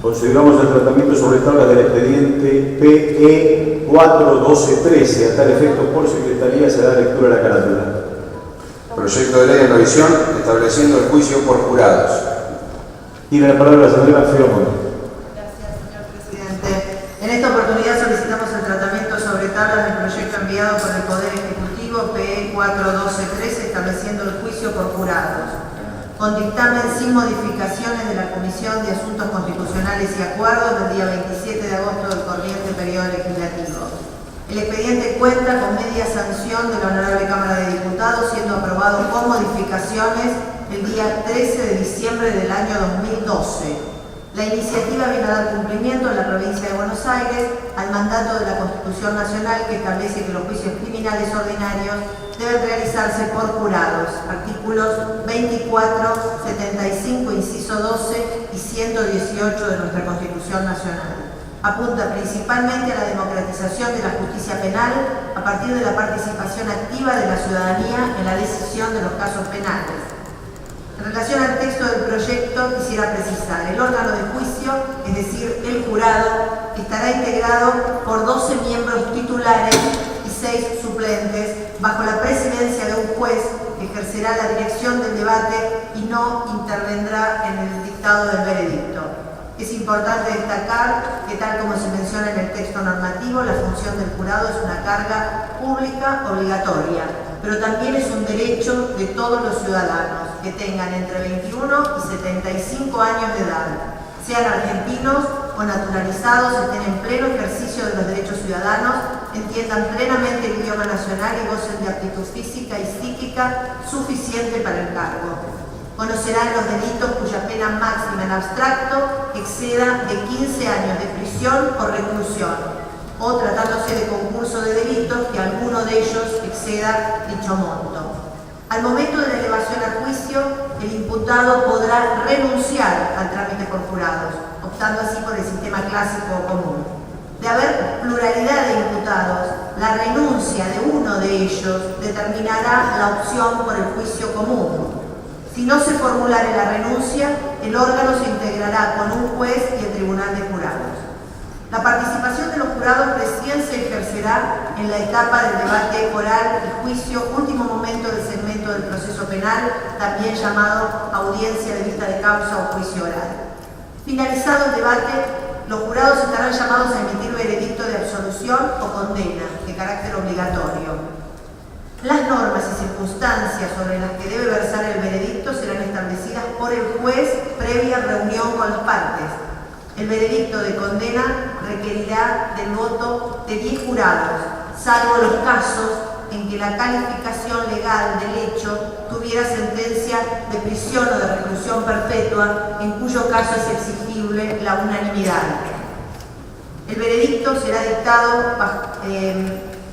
Consideramos el tratamiento sobre tabla del expediente PE 41213. A tal efecto, por secretaría se da lectura a la carátula. Proyecto de ley en revisión estableciendo el juicio por jurados. Tiene la palabra la señora Fiomonte. Gracias, señor presidente. En esta oportunidad solicitamos el tratamiento sobre tablas del proyecto enviado por el Poder Ejecutivo PE 41213 estableciendo el juicio por jurados. Con dictamen sin modificaciones de la Comisión de Asuntos Constitucionales y Acuerdos del día 27 de agosto del corriente periodo legislativo. El expediente cuenta con media sanción de la Honorable Cámara de Diputados, siendo aprobado con modificaciones el día 13 de diciembre del año 2012. La iniciativa viene a dar cumplimiento en la provincia de Buenos Aires al mandato de la Constitución Nacional que establece que los juicios criminales ordinarios deben realizarse por jurados. Artículos 24, 75, inciso 12 y 118 de nuestra Constitución Nacional. Apunta principalmente a la democratización de la justicia penal a partir de la participación activa de la ciudadanía en la decisión de los casos penales. En relación al texto del proyecto, quisiera precisar, el órgano de juicio, es decir, el jurado, estará integrado por 12 miembros titulares y 6 suplentes, bajo la presidencia de un juez que ejercerá la dirección del debate y no intervendrá en el dictado del veredicto. Es importante destacar que, tal como se menciona en el texto normativo, la función del jurado es una carga pública obligatoria, pero también es un derecho de todos los ciudadanos que tengan entre 21 y 75 años de edad, sean argentinos o naturalizados, estén en pleno ejercicio de los derechos ciudadanos, entiendan plenamente el idioma nacional y gocen de aptitud física y psíquica suficiente para el cargo. Conocerán los delitos cuya pena máxima en abstracto exceda de 15 años de prisión o reclusión, o tratándose de concurso de delitos que alguno de ellos exceda dicho monto. Al momento de la elevación a juicio, el imputado podrá renunciar al trámite por jurados, optando así por el sistema clásico o común. De haber pluralidad de imputados, la renuncia de uno de ellos determinará la opción por el juicio común. Si no se formulare la renuncia, el órgano se integrará con un juez y el tribunal de jurados. La participación de los jurados recién se ejercerá en la etapa del debate oral y juicio, último momento del segmento del proceso penal, también llamado audiencia de vista de causa o juicio oral. Finalizado el debate, los jurados estarán llamados a emitir veredicto de absolución o condena de carácter obligatorio. Las normas y circunstancias sobre las que debe versar el veredicto serán establecidas por el juez previa reunión con las partes. El veredicto de condena requerirá del voto de 10 jurados, salvo los casos en que la calificación legal del hecho tuviera sentencia de prisión o de reclusión perpetua, en cuyo caso es exigible la unanimidad. El veredicto será dictado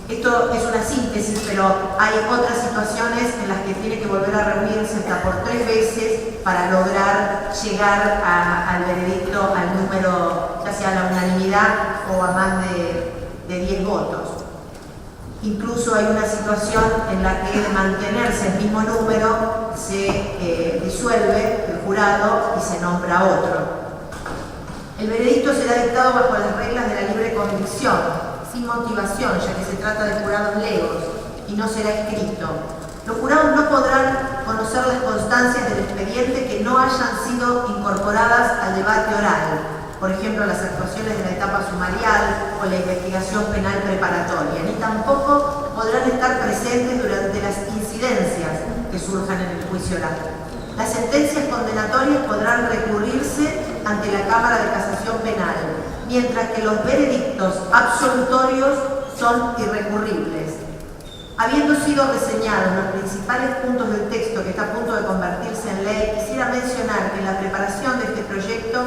esto es una síntesis, pero hay otras situaciones en las que tiene que volver a reunirse hasta por 3 veces para lograr llegar al veredicto, al número, ya sea a la unanimidad o a más de 10 votos. Incluso hay una situación en la que, de mantenerse el mismo número, se disuelve el jurado y se nombra otro. El veredicto será dictado bajo las reglas de la libre convicción, sin motivación, ya que se trata de jurados legos y no será escrito. Los jurados no podrán conocer las constancias del expediente que no hayan sido incorporadas al debate oral, por ejemplo, las actuaciones de la etapa sumarial o la investigación penal preparatoria, ni tampoco podrán estar presentes durante las incidencias que surjan en el juicio oral. Las sentencias condenatorias podrán recurrirse ante la Cámara de Casación Penal, mientras que los veredictos absolutorios son irrecurribles. Habiendo sido reseñados los principales puntos del texto que está a punto de convertirse en ley, quisiera mencionar que en la preparación de este proyecto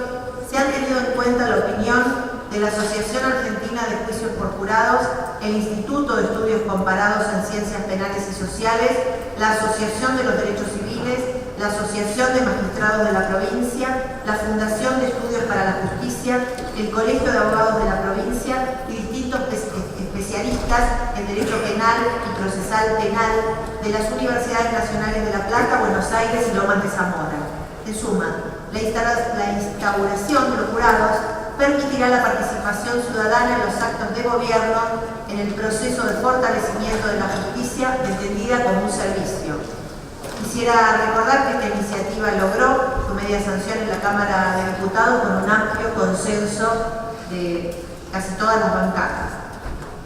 se ha tenido en cuenta la opinión de la Asociación Argentina de Juicios por Jurados, el Instituto de Estudios Comparados en Ciencias Penales y Sociales, la Asociación de los Derechos Civiles, la Asociación de Magistrados de la Provincia, la Fundación de Estudios para la Justicia, el Colegio de Abogados de la Provincia y distintos especialistas en Derecho Penal y Procesal Penal de las Universidades Nacionales de La Plata, Buenos Aires y Lomas de Zamora. En suma, La instauración de los jurados permitirá la participación ciudadana en los actos de gobierno en el proceso de fortalecimiento de la justicia entendida como un servicio. Quisiera recordar que esta iniciativa logró su media sanción en la Cámara de Diputados con un amplio consenso de casi todas las bancadas.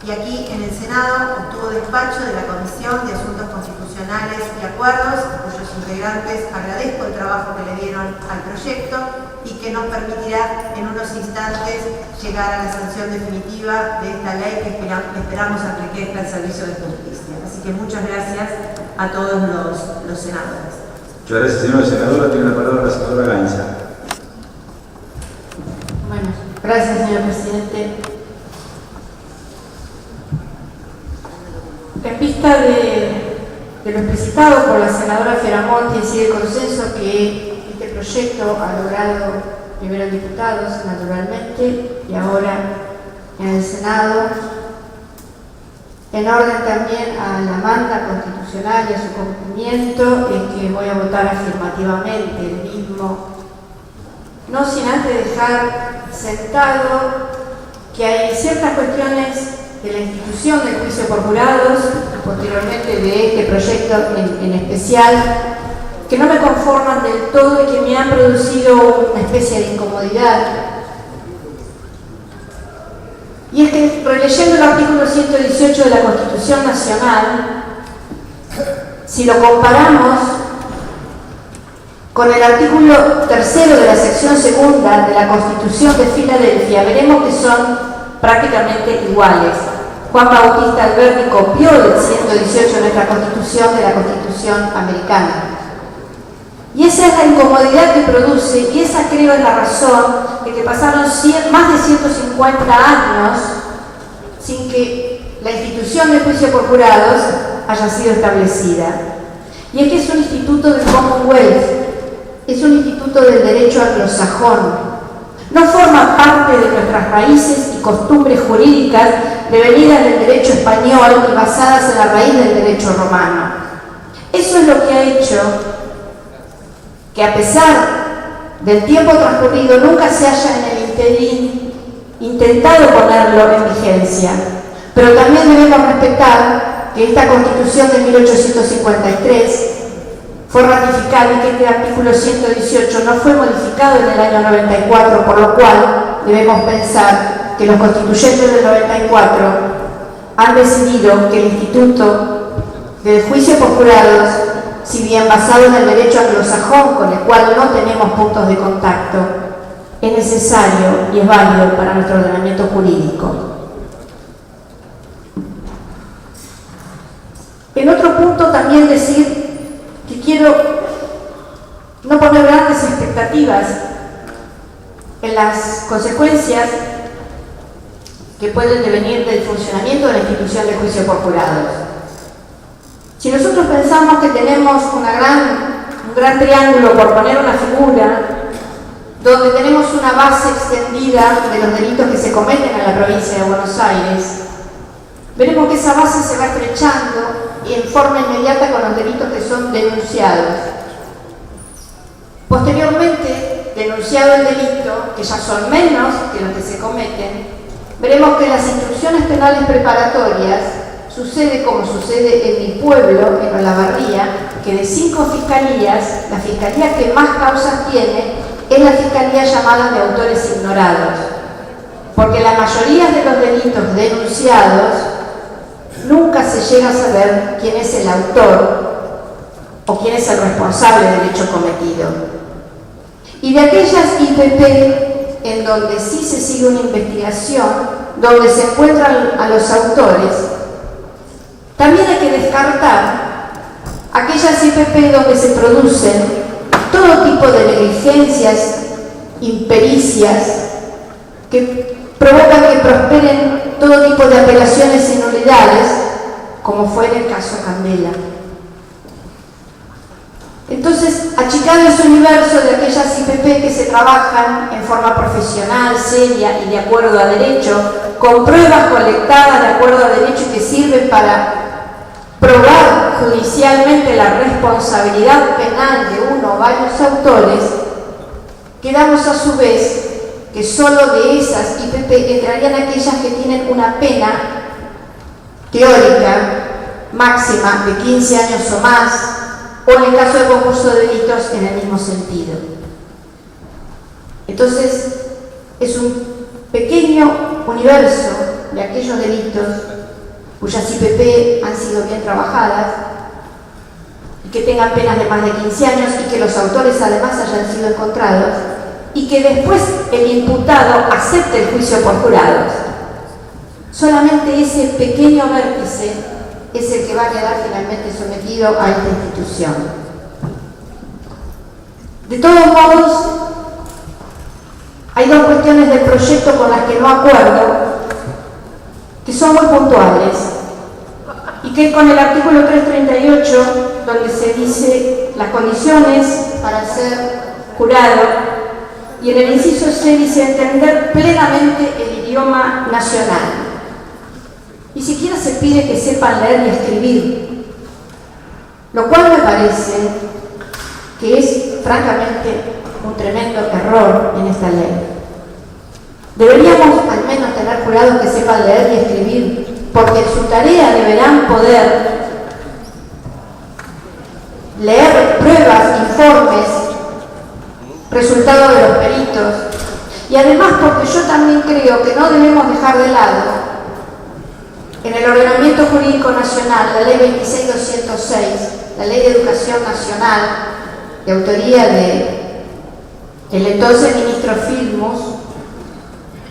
Y aquí en el Senado obtuvo despacho de la Comisión de Asuntos Constitucionales y Acuerdos, a cuyos integrantes agradezco el trabajo que le dieron al proyecto y que nos permitirá en unos instantes llegar a la sanción definitiva de esta ley que esperamos enriquezca el servicio de justicia. Así que muchas gracias a todos los senadores. Muchas gracias, señora senadora. Tiene la palabra la senadora Gainza. Bueno, gracias, señor presidente. En vista de lo explicitado por la senadora Feramonte, y de consenso que este proyecto ha logrado primero en diputados, naturalmente, y ahora en el Senado, en orden también a la manda constitucional y a su cumplimiento, es que voy a votar afirmativamente el mismo, no sin antes dejar sentado que hay ciertas cuestiones de la institución del juicio por jurados, posteriormente de este proyecto en especial, que no me conforman del todo y que me han producido una especie de incomodidad. Y es que, releyendo el artículo 118 de la Constitución Nacional, si lo comparamos con el artículo 3 de la sección 2 de la Constitución de Filadelfia, veremos que son prácticamente iguales. Juan Bautista Alberdi copió del 118 de nuestra Constitución de la Constitución americana. Y esa es la incomodidad que produce, y esa creo es la razón de que pasaron más de 150 años sin que la institución de juicio por jurados haya sido establecida. Y es que es un instituto del Commonwealth, es un instituto del derecho anglosajón. No forma parte de nuestras raíces y costumbres jurídicas devenidas del derecho español y basadas en la raíz del derecho romano. Eso es lo que ha hecho que, a pesar del tiempo transcurrido, nunca se haya en el interín intentado ponerlo en vigencia. Pero también debemos respetar que esta Constitución de 1853 fue ratificada y que este artículo 118 no fue modificado en el año 94, por lo cual debemos pensar que los constituyentes del 94 han decidido que el instituto del juicio por jurados, si bien basado en el derecho anglosajón, con el cual no tenemos puntos de contacto, es necesario y es válido para nuestro ordenamiento jurídico. En otro punto también decir que quiero no poner grandes expectativas en las consecuencias que pueden devenir del funcionamiento de la institución de juicio por jurados. Si nosotros pensamos que tenemos un gran triángulo, por poner una figura, donde tenemos una base extendida de los delitos que se cometen en la provincia de Buenos Aires, veremos que esa base se va estrechando y en forma inmediata con los delitos que son denunciados. Posteriormente, denunciado el delito, que ya son menos que los que se cometen, veremos que en las instrucciones penales preparatorias sucede como sucede en mi pueblo, en Olavarría, que de 5 fiscalías, la fiscalía que más causas tiene es la fiscalía llamada de autores ignorados, porque la mayoría de los delitos denunciados nunca se llega a saber quién es el autor o quién es el responsable del hecho cometido. Y de aquellas IPP en donde sí se sigue una investigación, donde se encuentran a los autores, también hay que descartar aquellas IPP donde se producen todo tipo de negligencias, impericias, que provocan que prosperen todo tipo de apelaciones y nulidades, como fue en el caso Candela. Entonces, achicando ese universo de aquellas IPP que se trabajan en forma profesional, seria y de acuerdo a derecho, con pruebas colectadas de acuerdo a derecho y que sirven para probar judicialmente la responsabilidad penal de uno o varios autores, quedamos a su vez que solo de esas IPP entrarían aquellas que tienen una pena teórica máxima de 15 años o más, o en el caso de concurso de delitos en el mismo sentido. Entonces, es un pequeño universo de aquellos delitos cuyas IPP han sido bien trabajadas y que tengan penas de más de 15 años y que los autores además hayan sido encontrados y que después el imputado acepte el juicio por jurados. Solamente ese pequeño vértice es el que va a quedar finalmente sometido a esta institución. De todos modos, hay dos cuestiones del proyecto con las que no acuerdo, que son muy puntuales, y que con el artículo 338, donde se dice las condiciones para ser jurado, y en el inciso C dice entender plenamente el idioma nacional. Ni siquiera se pide que sepan leer y escribir, lo cual me parece que es francamente un tremendo error en esta ley. Deberíamos al menos tener jurados que sepan leer y escribir, porque en su tarea deberán poder leer pruebas, informes, resultados de los peritos, y además porque yo también creo que no debemos dejar de lado en el ordenamiento jurídico nacional la ley 26.206, la ley de educación nacional, de autoría del entonces ministro Filmus,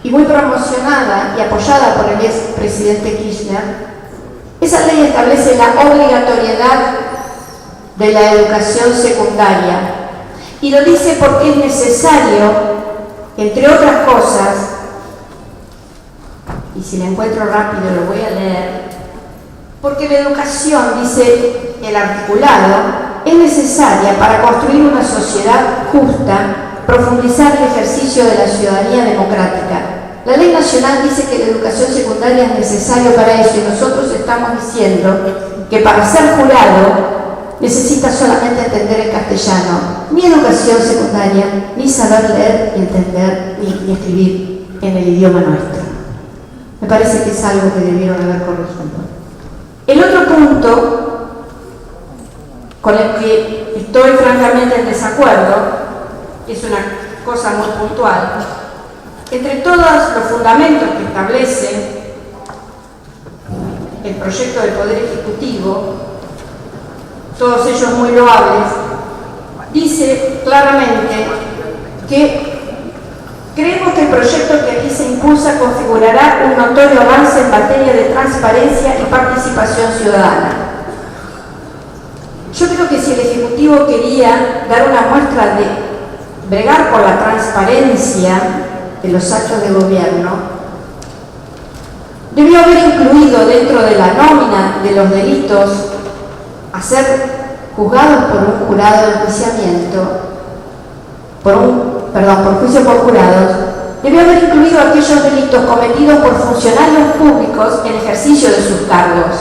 y muy promocionada y apoyada por el expresidente Kirchner. Esa ley establece la obligatoriedad de la educación secundaria, y lo dice porque es necesario, entre otras cosas, y si la encuentro rápido lo voy a leer, porque la educación, dice el articulado, es necesaria para construir una sociedad justa, profundizar el ejercicio de la ciudadanía democrática. La ley nacional dice que la educación secundaria es necesaria para eso, y nosotros estamos diciendo que para ser jurado necesita solamente entender el castellano, ni educación secundaria, ni saber leer y entender ni escribir en el idioma nuestro. Me parece que es algo que debieron haber corregido. El otro punto con el que estoy francamente en desacuerdo es una cosa muy puntual. Entre todos los fundamentos que establece el proyecto del Poder Ejecutivo, todos ellos muy loables, dice claramente que creemos que el proyecto que aquí se impulsa configurará un notorio avance en materia de transparencia y participación ciudadana. Yo creo que si el Ejecutivo quería dar una muestra de bregar por la transparencia de los actos de gobierno, debió haber incluido dentro de la nómina de los delitos a ser juzgados por un jurado de enjuiciamiento, por juicio por jurados, debió haber incluido aquellos delitos cometidos por funcionarios públicos en ejercicio de sus cargos.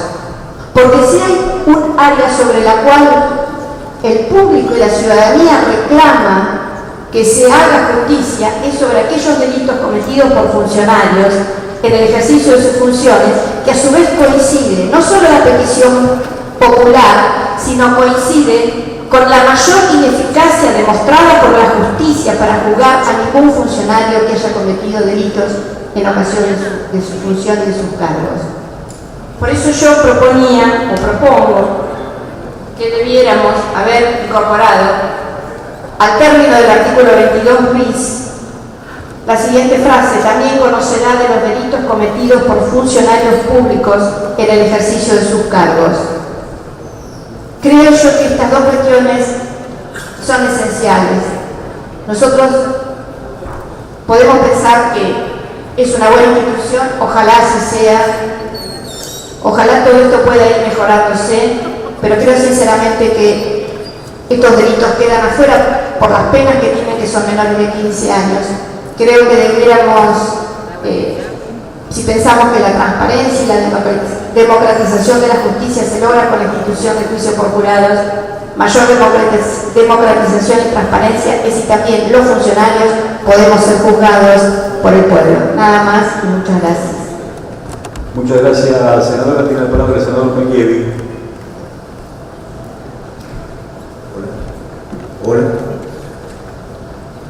Porque si hay un área sobre la cual el público y la ciudadanía reclama que se haga justicia, es sobre aquellos delitos cometidos por funcionarios en el ejercicio de sus funciones, que a su vez coincide no solo la petición popular, sino coincide con la mayor ineficacia demostrada por la justicia para juzgar a ningún funcionario que haya cometido delitos en ocasión de su función y de sus cargos. Por eso yo propongo que debiéramos haber incorporado al término del artículo 22 bis la siguiente frase: también conocerá de los delitos cometidos por funcionarios públicos en el ejercicio de sus cargos. Creo yo que estas dos cuestiones son esenciales. Nosotros podemos pensar que es una buena institución, ojalá así sea, ojalá todo esto pueda ir mejorándose, pero creo sinceramente que estos delitos quedan afuera por las penas que tienen, que son menores de 15 años. Creo que deberíamos, si pensamos que la transparencia y la democratización de la justicia se logra con la institución de juicio por jurados, mayor democratización y transparencia es si también los funcionarios podemos ser juzgados por el pueblo. Nada más y muchas gracias. Muchas gracias, senadora. Tiene la palabra el senador Mejievi. Hola.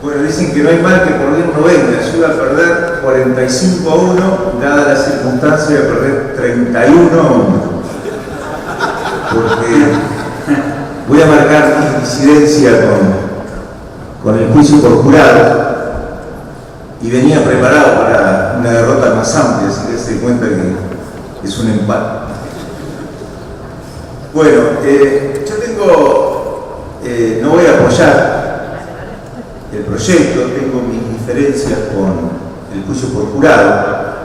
Bueno, dicen que no hay mal que por bien no venga. Yo iba a perder 45-1, dada la circunstancia de perder 31-1. Porque voy a marcar mi disidencia con el juicio por jurado y venía preparado para una derrota más amplia, así que se den cuenta que es un empate. Bueno, no voy a apoyar el proyecto, tengo mis diferencias con el juicio por jurado,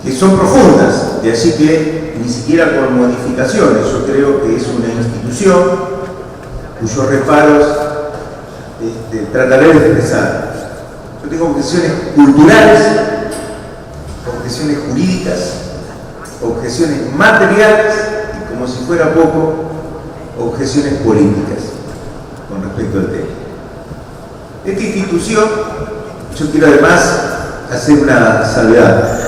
que son profundas, de así que ni siquiera con modificaciones. Yo creo que es una institución cuyos reparos trataré de expresar. Yo tengo objeciones culturales, objeciones jurídicas, objeciones materiales y, como si fuera poco, objeciones políticas con respecto al tema. Esta institución, yo quiero además hacer una salvedad.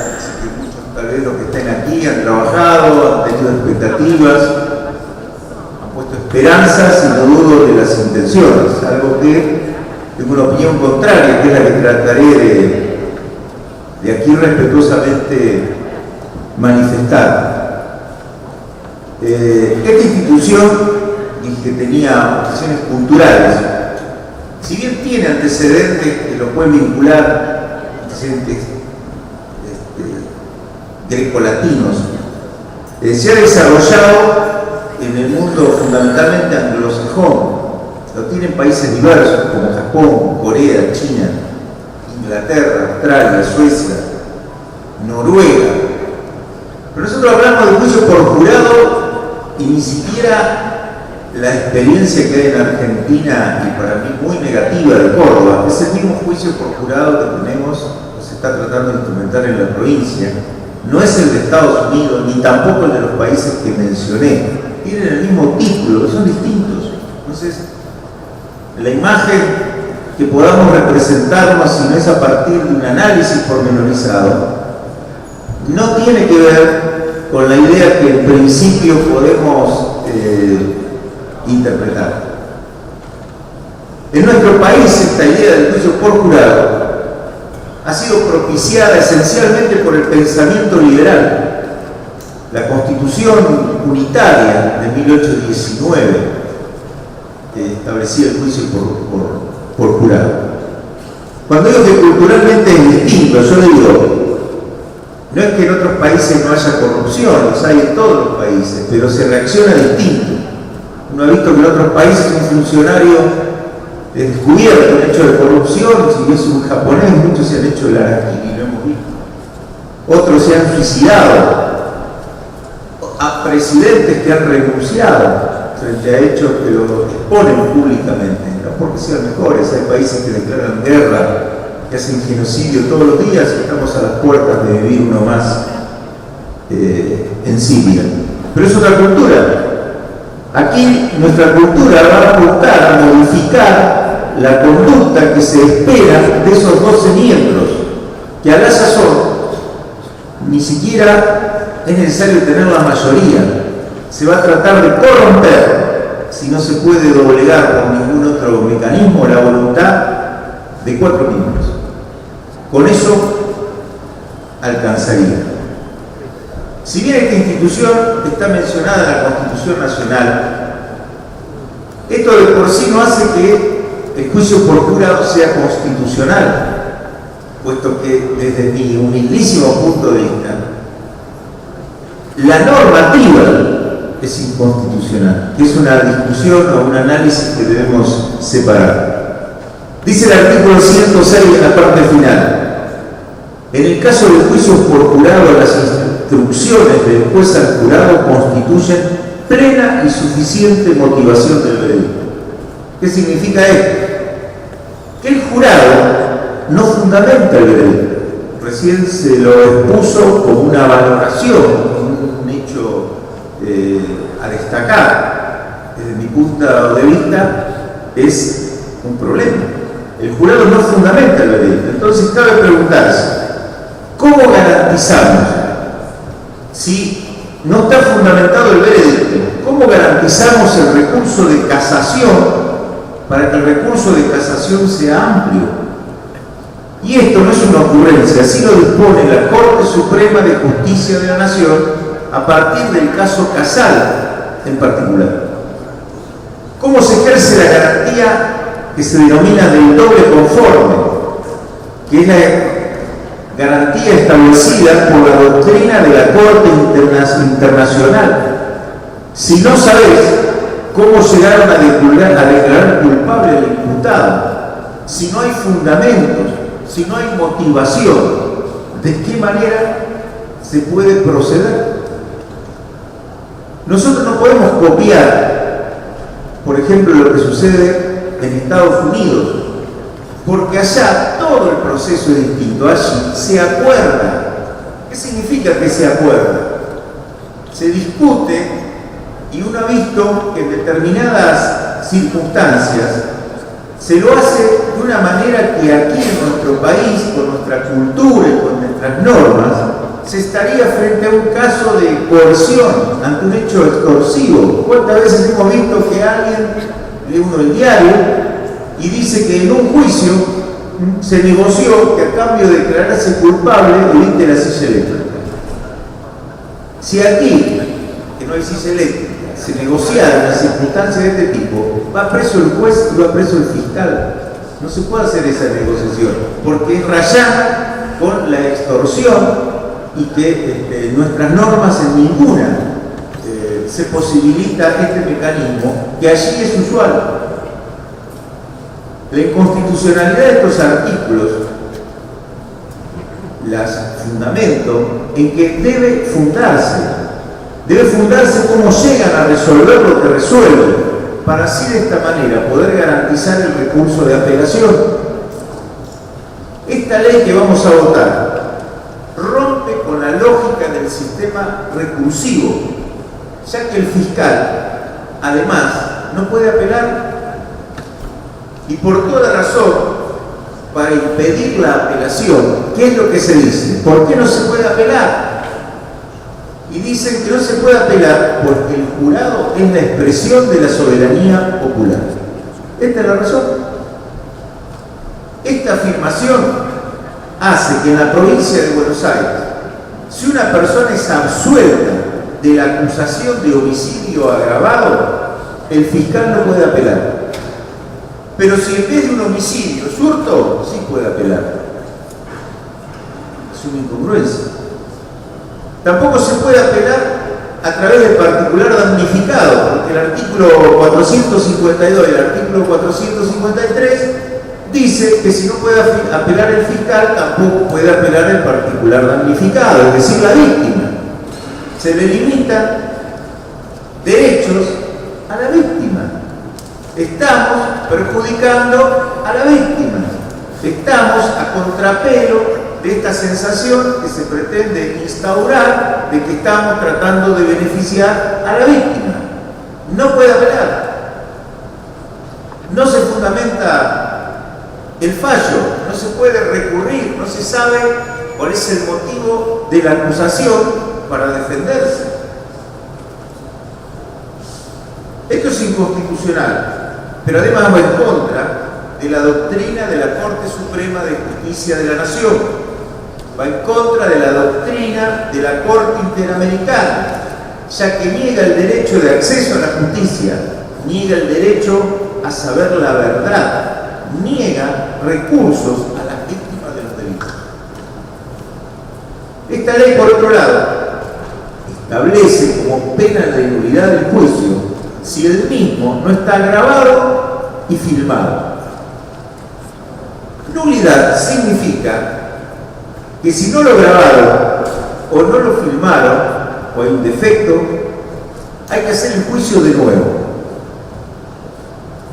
Tal vez los que estén aquí han trabajado, han tenido expectativas, han puesto esperanzas y no dudo de las intenciones, algo que tengo una opinión contraria, que es la que trataré de aquí respetuosamente manifestar. Esta institución, dije que tenía objeciones culturales, si bien tiene antecedentes que lo pueden vincular, antecedentes grecolatinos, se ha desarrollado en el mundo fundamentalmente anglosajón. Lo tienen países diversos como Japón, Corea, China, Inglaterra, Australia, Suecia, Noruega. Pero nosotros hablamos de juicio por jurado y ni siquiera la experiencia que hay en Argentina, y para mí muy negativa, de Córdoba, es el mismo juicio por jurado que tenemos, o se está tratando de instrumentar en la provincia. No es el de Estados Unidos, ni tampoco el de los países que mencioné. Tienen el mismo título, son distintos. Entonces, la imagen que podamos representarnos, si no es a partir de un análisis pormenorizado, no tiene que ver con la idea que en principio podemos interpretar. En nuestro país esta idea del juicio por jurado ha sido propiciada esencialmente por el pensamiento liberal. La Constitución unitaria de 1819 establecía el juicio por jurado. Cuando digo que culturalmente es distinto, yo digo, no es que en otros países no haya corrupción, los hay en todos los países, pero se reacciona distinto. Uno ha visto que en otros países un funcionario es descubierto un hecho de corrupción, si es un japonés, muchos se han hecho el harakiri, lo hemos visto. Otros se han suicidado, a presidentes que han renunciado frente a hechos que lo exponen públicamente, no porque sean mejores. Hay países que declaran guerra, que hacen genocidio todos los días, y estamos a las puertas de vivir uno más en Siria. Pero es otra cultura. Aquí nuestra cultura va a apuntar a modificar la conducta que se espera de esos 12 miembros, que a la sazón ni siquiera es necesario tener la mayoría. Se va a tratar de corromper, si no se puede doblegar por ningún otro mecanismo, la voluntad de 4 miembros. Con eso alcanzaría. Si bien esta institución está mencionada en la Constitución Nacional, esto de por sí no hace que el juicio por jurado sea constitucional, puesto que desde mi humildísimo punto de vista, la normativa es inconstitucional, que es una discusión o un análisis que debemos separar. Dice el artículo 106 en la parte final: en el caso de juicios por jurado, las instrucciones del juez al jurado constituyen plena y suficiente motivación del veredicto. ¿Qué significa esto? Que el jurado no fundamenta el veredicto. Recién se lo expuso como una valoración, como un hecho a destacar. Desde mi punto de vista, es un problema. El jurado no fundamenta el veredicto. Entonces cabe preguntarse, ¿cómo garantizamos, si no está fundamentado el veredicto, cómo garantizamos el recurso de casación para que el recurso de casación sea amplio? Y esto no es una ocurrencia, así lo dispone la Corte Suprema de Justicia de la Nación a partir del caso Casal en particular. ¿Cómo se ejerce la garantía que se denomina del doble conforme? Que es la garantía establecida por la doctrina de la Corte Internacional. Si no sabes cómo llegaron a declarar culpable al imputado, si no hay fundamentos, si no hay motivación, ¿de qué manera se puede proceder? Nosotros no podemos copiar, por ejemplo, lo que sucede en Estados Unidos, porque allá todo el proceso es distinto. Allí se acuerda. ¿Qué significa que se acuerda? Se discute y uno ha visto que en determinadas circunstancias se lo hace de una manera que aquí en nuestro país, con nuestra cultura y con nuestras normas, se estaría frente a un caso de coerción, ante un hecho extorsivo. ¿Cuántas veces hemos visto que alguien lee uno el diario y dice que en un juicio se negoció que a cambio de declararse culpable evite la silla eléctrica? Si aquí, que no hay silla eléctrica, se negociara una circunstancia de este tipo, va preso el juez y va preso el fiscal. No se puede hacer esa negociación, porque es rayar con la extorsión y que nuestras normas en ninguna se posibilita este mecanismo, que allí es usual. La inconstitucionalidad de estos artículos las fundamento en que debe fundarse cómo llegan a resolver lo que resuelven, para así de esta manera poder garantizar el recurso de apelación. Esta ley que vamos a votar rompe con la lógica del sistema recursivo, ya que el fiscal, además, no puede apelar. Y por toda razón, para impedir la apelación, ¿qué es lo que se dice? ¿Por qué no se puede apelar? Y dicen que no se puede apelar porque el jurado es la expresión de la soberanía popular. Esta es la razón. Esta afirmación hace que en la provincia de Buenos Aires, si una persona es absuelta de la acusación de homicidio agravado, el fiscal no puede apelar. Pero si en vez de un homicidio es hurto, sí puede apelar. Es una incongruencia. Tampoco se puede apelar a través del particular damnificado, porque el artículo 452 y el artículo 453 dice que si no puede apelar el fiscal, tampoco puede apelar el particular damnificado, es decir, la víctima. Se le limitan derechos a la víctima. Estamos perjudicando a la víctima. Estamos a contrapelo de esta sensación que se pretende instaurar de que estamos tratando de beneficiar a la víctima. No puede apelar. No se fundamenta el fallo, no se puede recurrir, no se sabe cuál es el motivo de la acusación para defenderse. Esto es inconstitucional, pero además va en contra de la doctrina de la Corte Suprema de Justicia de la Nación. Va en contra de la doctrina de la Corte Interamericana, ya que niega el derecho de acceso a la justicia, niega el derecho a saber la verdad, niega recursos a las víctimas de los delitos. Esta ley, por otro lado, establece como pena la nulidad del juicio si el mismo no está grabado y filmado. Nulidad significa que si no lo grabaron o no lo filmaron o hay un defecto, hay que hacer el juicio de nuevo.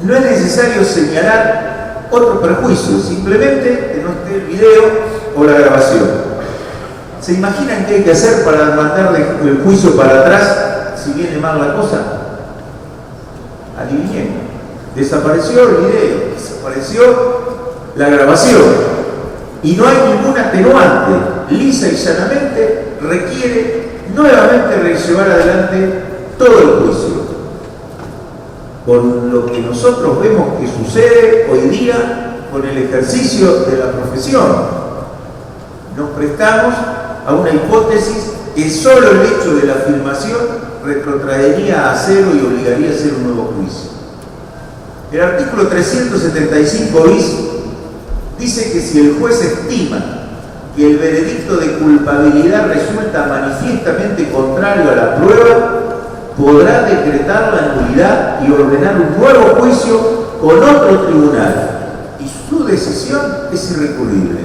No es necesario señalar otro perjuicio, simplemente que no esté el video o la grabación. ¿Se imaginan qué hay que hacer para mandar el juicio para atrás si viene mal la cosa? Adivinen. desapareció el video, desapareció la grabación y no hay ningún atenuante. Lisa y llanamente requiere nuevamente llevar adelante todo el juicio. Con lo que nosotros vemos que sucede hoy día con el ejercicio de la profesión, nos prestamos a una hipótesis que solo el hecho de la filmación retrotraería a cero y obligaría a hacer un nuevo juicio. El artículo 375 bis dice que si el juez estima que el veredicto de culpabilidad resulta manifiestamente contrario a la prueba, podrá decretar la nulidad y ordenar un nuevo juicio con otro tribunal, y su decisión es irrecurrible.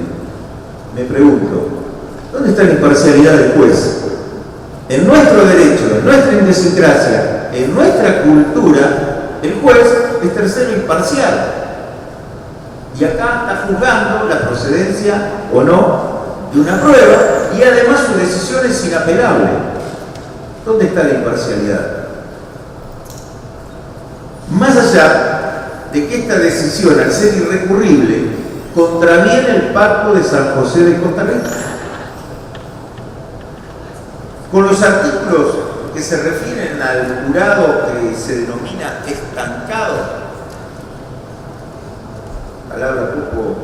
Me pregunto, ¿dónde está la imparcialidad del juez? En nuestro derecho, en nuestra idiosincrasia, en nuestra cultura, el juez es tercero imparcial. Y acá está juzgando la procedencia o no de una prueba y además su decisión es inapelable. ¿Dónde está la imparcialidad? Más allá de que esta decisión, al ser irrecurrible, contraviene el pacto de San José de Costa Rica. Con los artículos que se refieren al jurado que se denomina estancado, palabra poco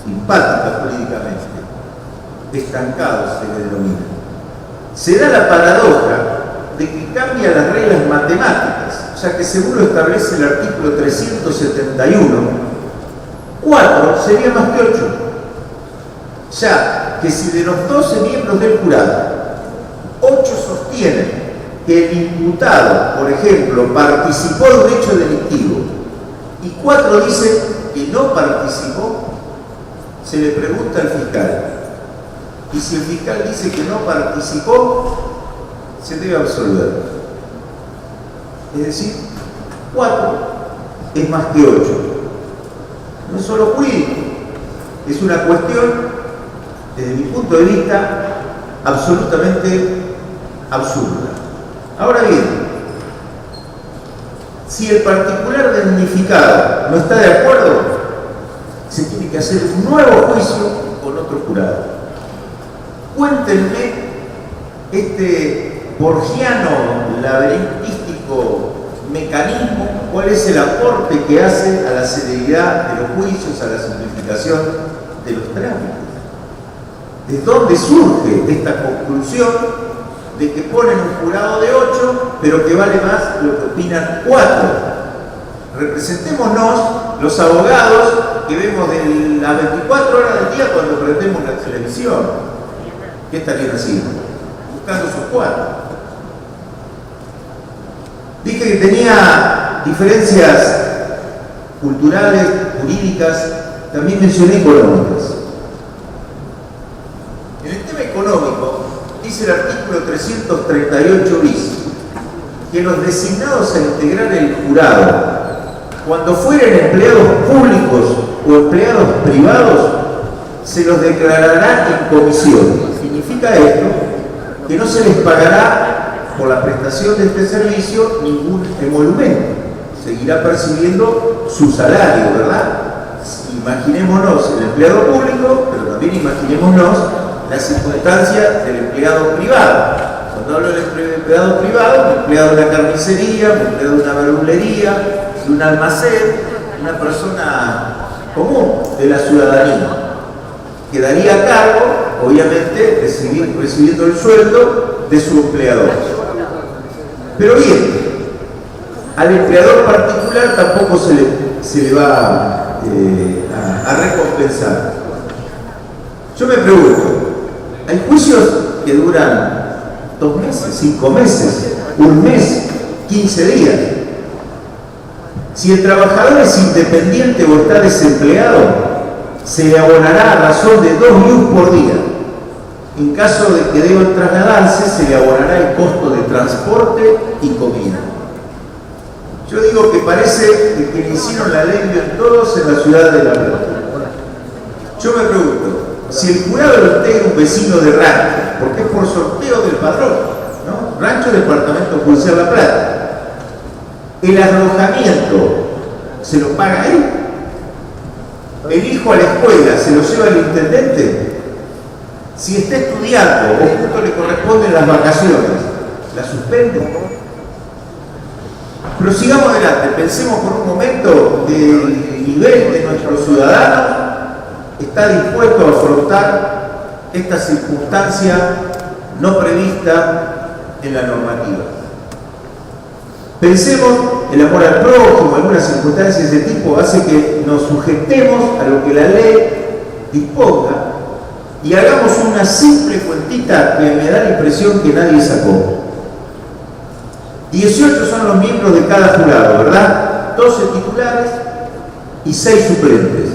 simpática políticamente, estancado se le denomina, se da la paradoja de que cambia las reglas matemáticas, ya que según lo establece el artículo 371, 4 sería más que 8, ya que si de los 12 miembros del jurado, 8 sostienen que el imputado, por ejemplo, participó de un hecho delictivo y 4 dicen que no participó, se le pregunta al fiscal. Y si el fiscal dice que no participó, se debe absolver. Es decir, 4 es más que 8. No es solo jurídico, es una cuestión, desde mi punto de vista, absolutamente absurda. Ahora bien, si el particular damnificado no está de acuerdo, se tiene que hacer un nuevo juicio con otro jurado. Cuéntenme este borgiano laberintístico mecanismo, cuál es el aporte que hace a la celeridad de los juicios, a la simplificación de los trámites. ¿De dónde surge esta conclusión de que ponen un jurado de 8, pero que vale más lo que opinan 4? Representémonos los abogados que vemos de las 24 horas del día cuando prendemos la televisión. ¿Qué estarían haciendo? Buscando sus 4. Dije que tenía diferencias culturales, jurídicas, también mencioné económicas. En el tema económico, dice el artículo 338 bis, que los designados a integrar el jurado, cuando fueren empleados públicos o empleados privados, se los declarará en comisión. Significa esto que no se les pagará por la prestación de este servicio ningún emolumento. Seguirá percibiendo su salario, ¿verdad? Imaginémonos el empleado público, pero también imaginémonos la circunstancia del empleado privado. Cuando hablo del empleado privado, un empleado de una carnicería, un empleado de una verdulería, de un almacén, una persona común de la ciudadanía. Quedaría a cargo, obviamente, recibiendo el sueldo de su empleador. Pero bien, al empleador particular tampoco se le va a recompensar. Yo me pregunto, hay juicios que duran 2 meses, 5 meses, 1 mes, 15 días. Si el trabajador es independiente o está desempleado, se le abonará a razón de 2 luz por día. En caso de que deban trasladarse, se le abonará el costo de transporte y comida. Yo digo que parece que le hicieron la ley de todos en la ciudad de La Plata. Yo me pregunto, si el jurado lo integra un vecino de rancho, porque es por sorteo del padrón, ¿no? Rancho, Departamento Judicial La Plata. ¿El alojamiento se lo paga él? ¿El hijo a la escuela se lo lleva el intendente? Si está estudiando o justo le corresponden las vacaciones, ¿la suspende? Pero sigamos adelante, pensemos por un momento del nivel de nuestro ciudadano está dispuesto a afrontar esta circunstancia no prevista en la normativa. Pensemos, el amor al prójimo, algunas circunstancias de ese tipo hace que nos sujetemos a lo que la ley disponga y hagamos una simple cuentita que me da la impresión que nadie sacó. 18 son los miembros de cada jurado, ¿verdad? 12 titulares y 6 suplentes.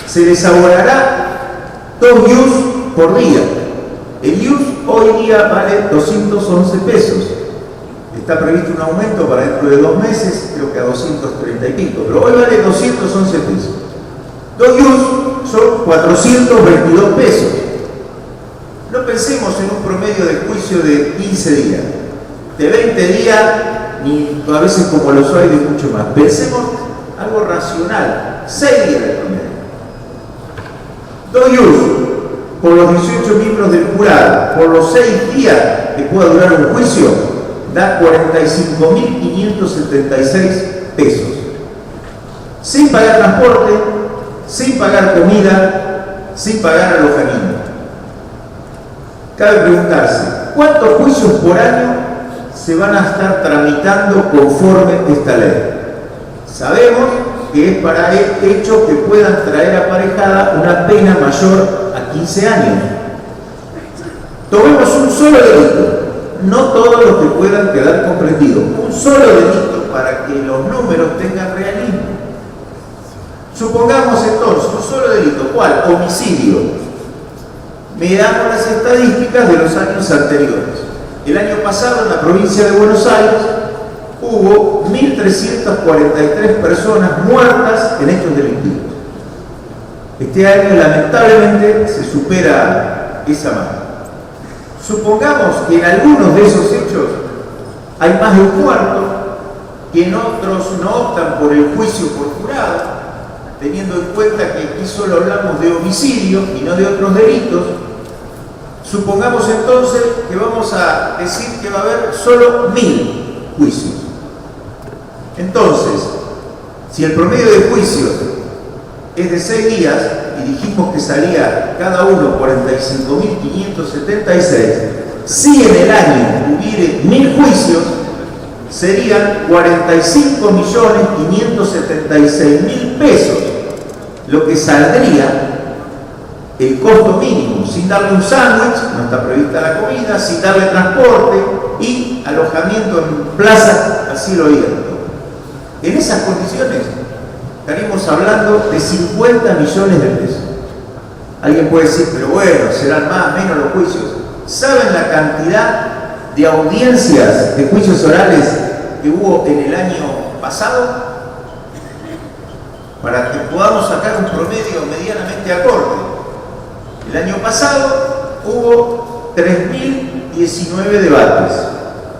Se les abonará 2 ius por día. El ius hoy día vale 211 pesos. Está previsto un aumento para dentro de 2 meses, creo que a 230 y pico, pero hoy vale 211 pesos. 2 ius son 422 pesos. No pensemos en un promedio de juicio de 15 días, de 20 días, ni a veces como los hay de mucho más. Pensemos algo racional, 6 días de promedio. 2 ius por los 18 miembros del jurado, por los 6 días que pueda durar un juicio, da 45.576 pesos. Sin pagar transporte, sin pagar comida, sin pagar alojamiento. Cabe preguntarse, ¿cuántos juicios por año se van a estar tramitando conforme esta ley? Sabemos que es para hechos que puedan traer aparejada una pena mayor a 15 años. Tomemos un solo delito, no todos los que puedan quedar comprendidos, un solo delito para que los números tengan realismo. Supongamos entonces un solo delito, ¿cuál? Homicidio. Miramos las estadísticas de los años anteriores. El año pasado en la provincia de Buenos Aires hubo 1.343 personas muertas en hechos delictivos. Este año lamentablemente se supera esa marca. Supongamos que en algunos de esos hechos hay más de un cuarto, que en otros no optan por el juicio por jurado, teniendo en cuenta que aquí solo hablamos de homicidio y no de otros delitos. Supongamos entonces que vamos a decir que va a haber solo 1.000 juicios. Entonces, si el promedio de juicios es de 6 días, y dijimos que salía cada uno 45.576, si en el año hubiere 1.000 juicios, serían 45.576.000 pesos, lo que saldría el costo mínimo, sin darle un sándwich, no está prevista la comida, sin darle transporte y alojamiento en plaza a cielo abierto. En esas condiciones estaríamos hablando de 50 millones de pesos. Alguien puede decir, pero bueno, serán más, menos los juicios. ¿Saben la cantidad de audiencias de juicios orales que hubo en el año pasado? Para que podamos sacar un promedio medianamente acorde. El año pasado hubo 3.019 debates.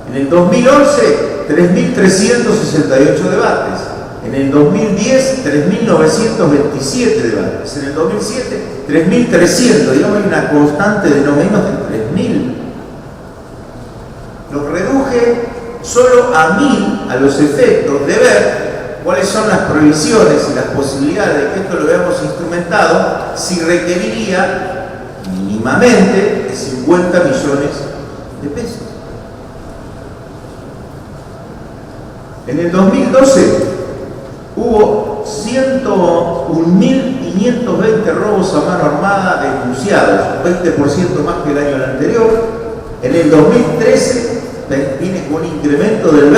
En el 2011, 3.368 debates. En el 2010, 3.927 debates. En el 2007, 3.300. Digamos, hay una constante de no menos de 3.000. Los reduje solo a 1.000 a los efectos de ver cuáles son las prohibiciones y las posibilidades de que esto lo veamos instrumentado, si requeriría mínimamente de 50 millones de pesos. En el 2012 hubo 101.520 robos a mano armada denunciados, 20% más que el año anterior. En el 2013 viene con un incremento del 20%.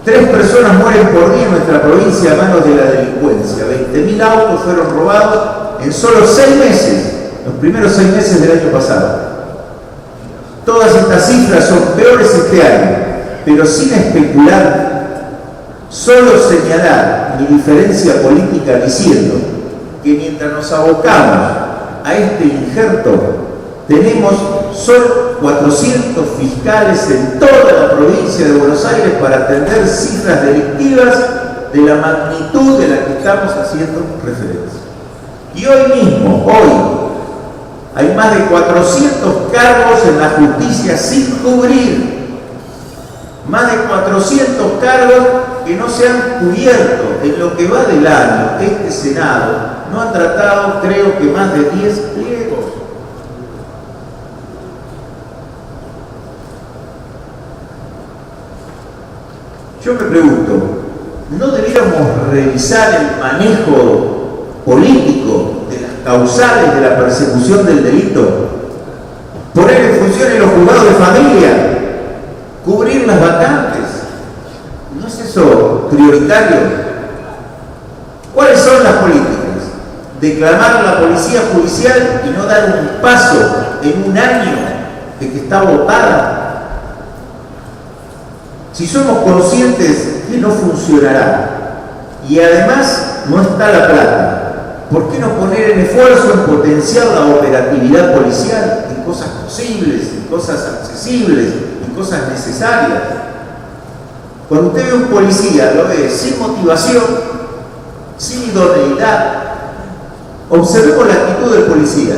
3 personas mueren por día en nuestra provincia a manos de la delincuencia. 20.000 autos fueron robados en solo 6 meses, los primeros 6 meses del año pasado. Todas estas cifras son peores este año, pero sin especular, solo señalar mi diferencia política diciendo que mientras nos abocamos a este injerto, tenemos solo 400 fiscales en toda la provincia de Buenos Aires para atender cifras delictivas de la magnitud de la que estamos haciendo referencia. Y hoy mismo, hay más de 400 cargos en la justicia sin cubrir. Más de 400 cargos que no se han cubierto. En lo que va del año, este Senado no ha tratado, creo que más de 10 pliegos. Yo me pregunto, ¿no debiéramos revisar el manejo político de las causales de la persecución del delito? Poner en función los juzgados de familia, cubrir las vacantes. ¿No es eso prioritario? ¿Cuáles son las políticas? Declamar a la policía judicial y no dar un paso en un año de que está votada. Si somos conscientes que no funcionará y además no está la plata, ¿por qué no poner el esfuerzo en potenciar la operatividad policial en cosas posibles, en cosas accesibles, en cosas necesarias? Cuando usted ve a un policía, lo ve sin motivación, sin idoneidad. Observemos la actitud del policía.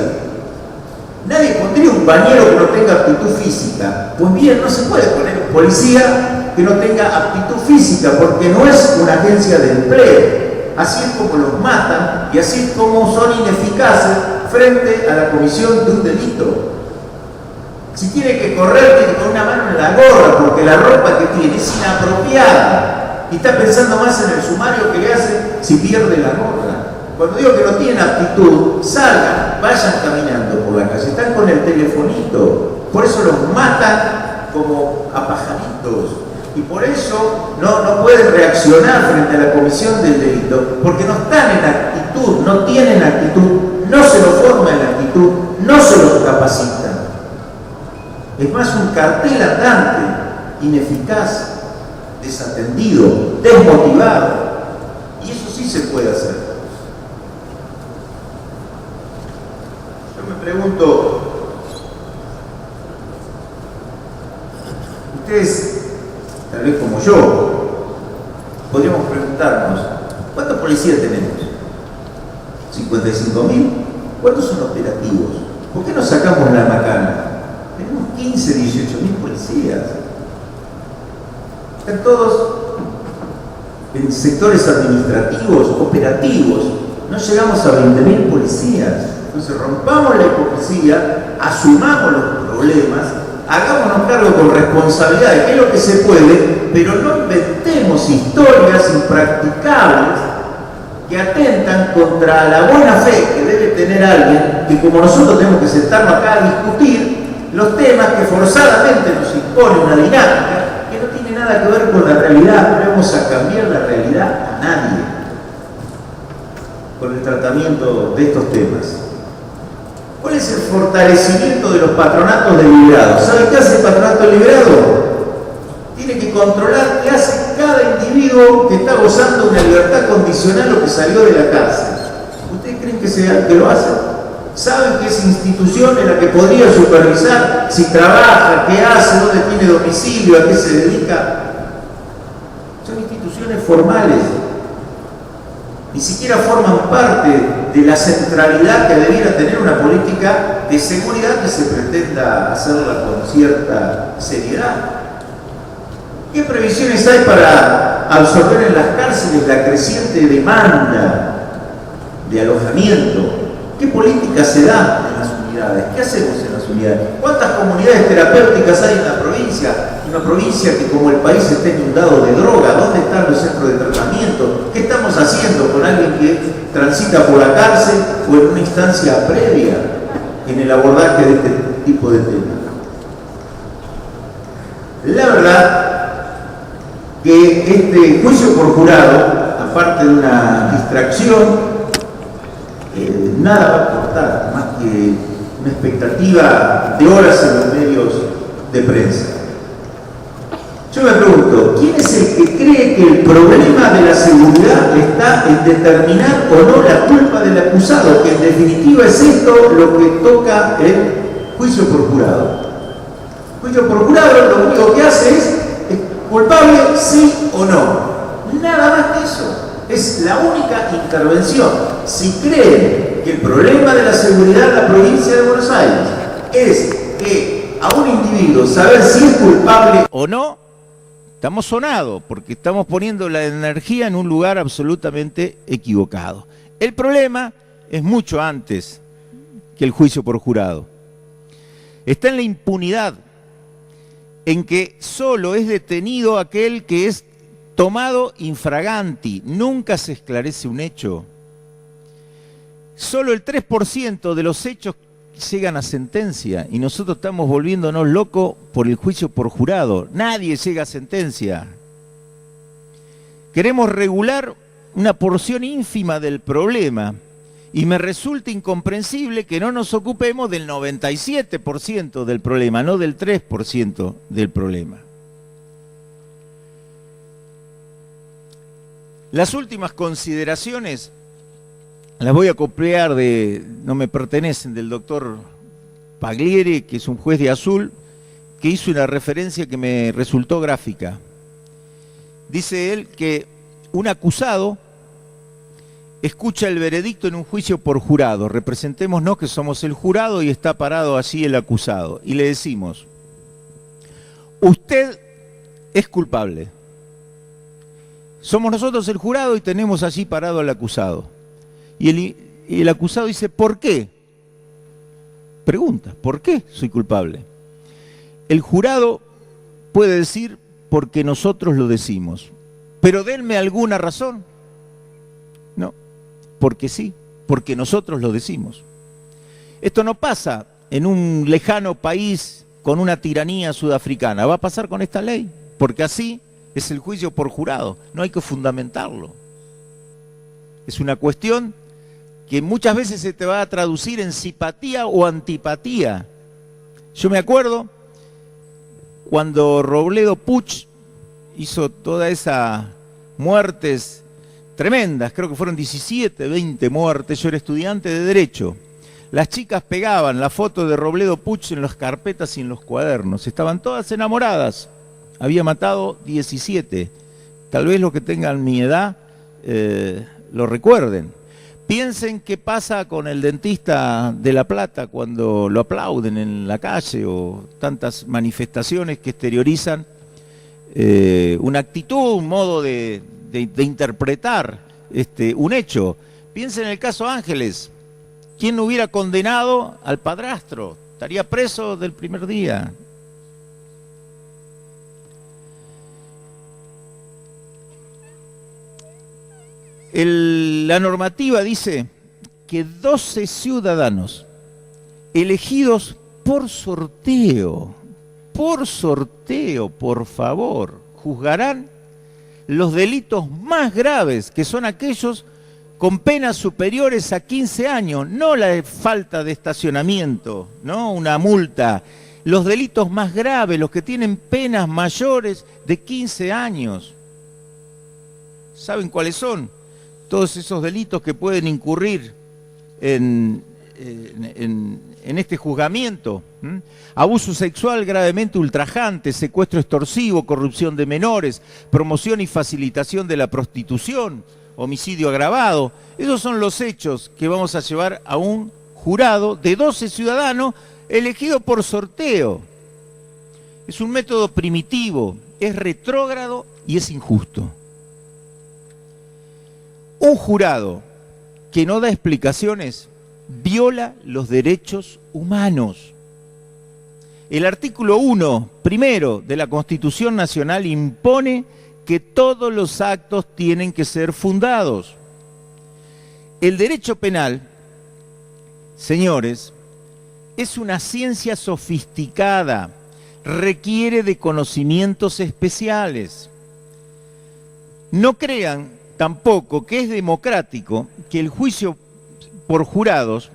Nadie pondría un bañero que no tenga aptitud física. Pues bien, no se puede poner un policía que no tenga aptitud física, porque no es una agencia de empleo. Así es como los matan y así es como son ineficaces frente a la comisión de un delito. Si tiene que correr, tiene con una mano en la gorra, porque la ropa que tiene es inapropiada y está pensando más en el sumario que le hace si pierde la gorra. Cuando digo que no tienen aptitud, salgan, vayan caminando por la calle, están con el telefonito, por eso los matan como a pajaritos. Y por eso no pueden reaccionar frente a la comisión del delito, porque no están en actitud, no tienen actitud, no se lo forman en actitud, no se los capacitan. Es más un cartel andante, ineficaz, desatendido, desmotivado. Y eso sí se puede hacer. Yo me pregunto, ustedes, tal vez como yo, podríamos preguntarnos, ¿cuántos policías tenemos? ¿55.000? ¿Cuántos son operativos? ¿Por qué no sacamos la macana? Tenemos 15, 18.000 policías. Están todos en sectores administrativos, operativos. No llegamos a 20.000 policías. Entonces rompamos la hipocresía, asumamos los problemas, hagámonos cargo con responsabilidad de qué es lo que se puede, pero no inventemos historias impracticables que atentan contra la buena fe que debe tener alguien que, como nosotros tenemos que sentarnos acá a discutir los temas que forzadamente nos impone una dinámica que no tiene nada que ver con la realidad. No vamos a cambiar la realidad a nadie con el tratamiento de estos temas. ¿Cuál es el fortalecimiento de los patronatos deliberados? ¿Sabe qué hace el patronato deliberado? Tiene que controlar qué hace cada individuo que está gozando de una libertad condicional o que salió de la cárcel. ¿Ustedes creen que lo hacen? ¿Saben qué es institución en la que podría supervisar si trabaja, qué hace, dónde tiene domicilio, a qué se dedica? Son instituciones formales. Ni siquiera forman parte de la centralidad que debiera tener una política de seguridad que se pretenda hacerla con cierta seriedad. ¿Qué previsiones hay para absorber en las cárceles la creciente demanda de alojamiento? ¿Qué política se da en las unidades? ¿Qué hacemos en las unidades? ¿Cuántas comunidades terapéuticas hay en la provincia? Una provincia que, como el país está inundado de droga, ¿dónde están los centros de tratamiento? ¿Qué estamos haciendo con alguien que transita por la cárcel o en una instancia previa en el abordaje de este tipo de temas? La verdad que este juicio por jurado, aparte de una distracción, nada va a aportar más que una expectativa de horas en los medios de prensa. Yo me pregunto, ¿quién es el que cree que el problema de la seguridad está en determinar o no la culpa del acusado? Que en definitiva es esto lo que toca el juicio por jurado. Juicio por jurado lo único que hace es culpable sí o no. Nada más que eso. Es la única intervención. Si creen que el problema de la seguridad en la provincia de Buenos Aires es que a un individuo saber si es culpable o no, estamos sonados, porque estamos poniendo la energía en un lugar absolutamente equivocado. El problema es mucho antes que el juicio por jurado. Está en la impunidad, en que solo es detenido aquel que es tomado infraganti, nunca se esclarece un hecho. Solo el 3% de los hechos llegan a sentencia y nosotros estamos volviéndonos locos por el juicio por jurado. Nadie llega a sentencia. Queremos regular una porción ínfima del problema y me resulta incomprensible que no nos ocupemos del 97% del problema, no del 3% del problema. Las últimas consideraciones las voy a copiar no me pertenecen, del doctor Paglieri, que es un juez de Azul, que hizo una referencia que me resultó gráfica. Dice él que un acusado escucha el veredicto en un juicio por jurado. Representémonos que somos el jurado y está parado allí el acusado. Y le decimos, usted es culpable. Somos nosotros el jurado y tenemos allí parado al acusado. Y el acusado dice, ¿por qué? Pregunta, ¿por qué soy culpable? El jurado puede decir, porque nosotros lo decimos. Pero denme alguna razón. No, porque sí, porque nosotros lo decimos. Esto no pasa en un lejano país con una tiranía sudafricana. Va a pasar con esta ley, porque así es el juicio por jurado. No hay que fundamentarlo. Es una cuestión que muchas veces se te va a traducir en simpatía o antipatía. Yo me acuerdo cuando Robledo Puch hizo todas esas muertes tremendas, creo que fueron 17, 20 muertes, yo era estudiante de Derecho. Las chicas pegaban la foto de Robledo Puch en las carpetas y en los cuadernos, estaban todas enamoradas, había matado 17, tal vez los que tengan mi edad lo recuerden. Piensen qué pasa con el dentista de La Plata cuando lo aplauden en la calle o tantas manifestaciones que exteriorizan una actitud, un modo de interpretar un hecho. Piensen en el caso Ángeles. ¿Quién no hubiera condenado al padrastro? Estaría preso del primer día. La normativa dice que 12 ciudadanos elegidos por sorteo, por favor, juzgarán los delitos más graves, que son aquellos con penas superiores a 15 años, no la falta de estacionamiento, no una multa, los delitos más graves, los que tienen penas mayores de 15 años. ¿Saben cuáles son? Todos esos delitos que pueden incurrir en este juzgamiento. Abuso sexual gravemente ultrajante, secuestro extorsivo, corrupción de menores, promoción y facilitación de la prostitución, homicidio agravado. Esos son los hechos que vamos a llevar a un jurado de 12 ciudadanos elegido por sorteo. Es un método primitivo, es retrógrado y es injusto. Un jurado que no da explicaciones viola los derechos humanos. El artículo 1, primero, de la Constitución Nacional impone que todos los actos tienen que ser fundados. El derecho penal, señores, es una ciencia sofisticada, requiere de conocimientos especiales. No crean tampoco que es democrático que el juicio por jurados,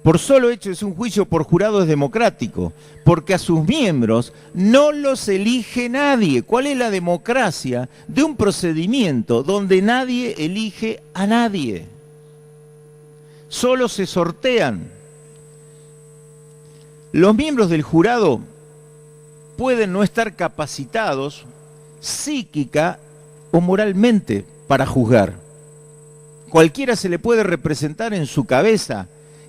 por solo hecho es un juicio por jurado es democrático, porque a sus miembros no los elige nadie. ¿Cuál es la democracia de un procedimiento donde nadie elige a nadie? Solo se sortean. Los miembros del jurado pueden no estar capacitados psíquica o moralmente para juzgar. Cualquiera se le puede representar en su cabeza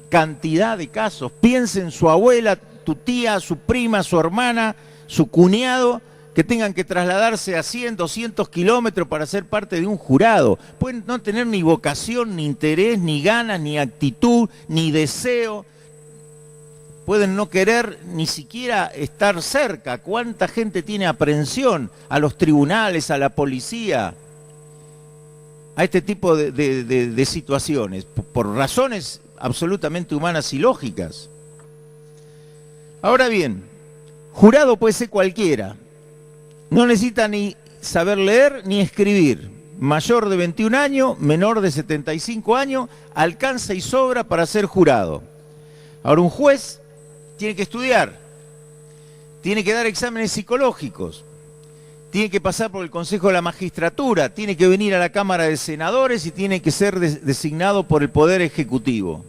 cantidad de casos. Piense en su abuela, tu tía, su prima, su hermana, su cuñado, que tengan que trasladarse a 100, 200 kilómetros para ser parte de un jurado. Pueden no tener ni vocación, ni interés, ni ganas, ni actitud, ni deseo. Pueden no querer ni siquiera estar cerca. ¿Cuánta gente tiene aprehensión a los tribunales, a la policía, a este tipo de situaciones? Por razones absolutamente humanas y lógicas. Ahora bien, jurado puede ser cualquiera. No necesita ni saber leer ni escribir. Mayor de 21 años, menor de 75 años, alcanza y sobra para ser jurado. Ahora, un juez tiene que estudiar, tiene que dar exámenes psicológicos, tiene que pasar por el Consejo de la Magistratura, tiene que venir a la Cámara de Senadores y tiene que ser designado por el Poder Ejecutivo.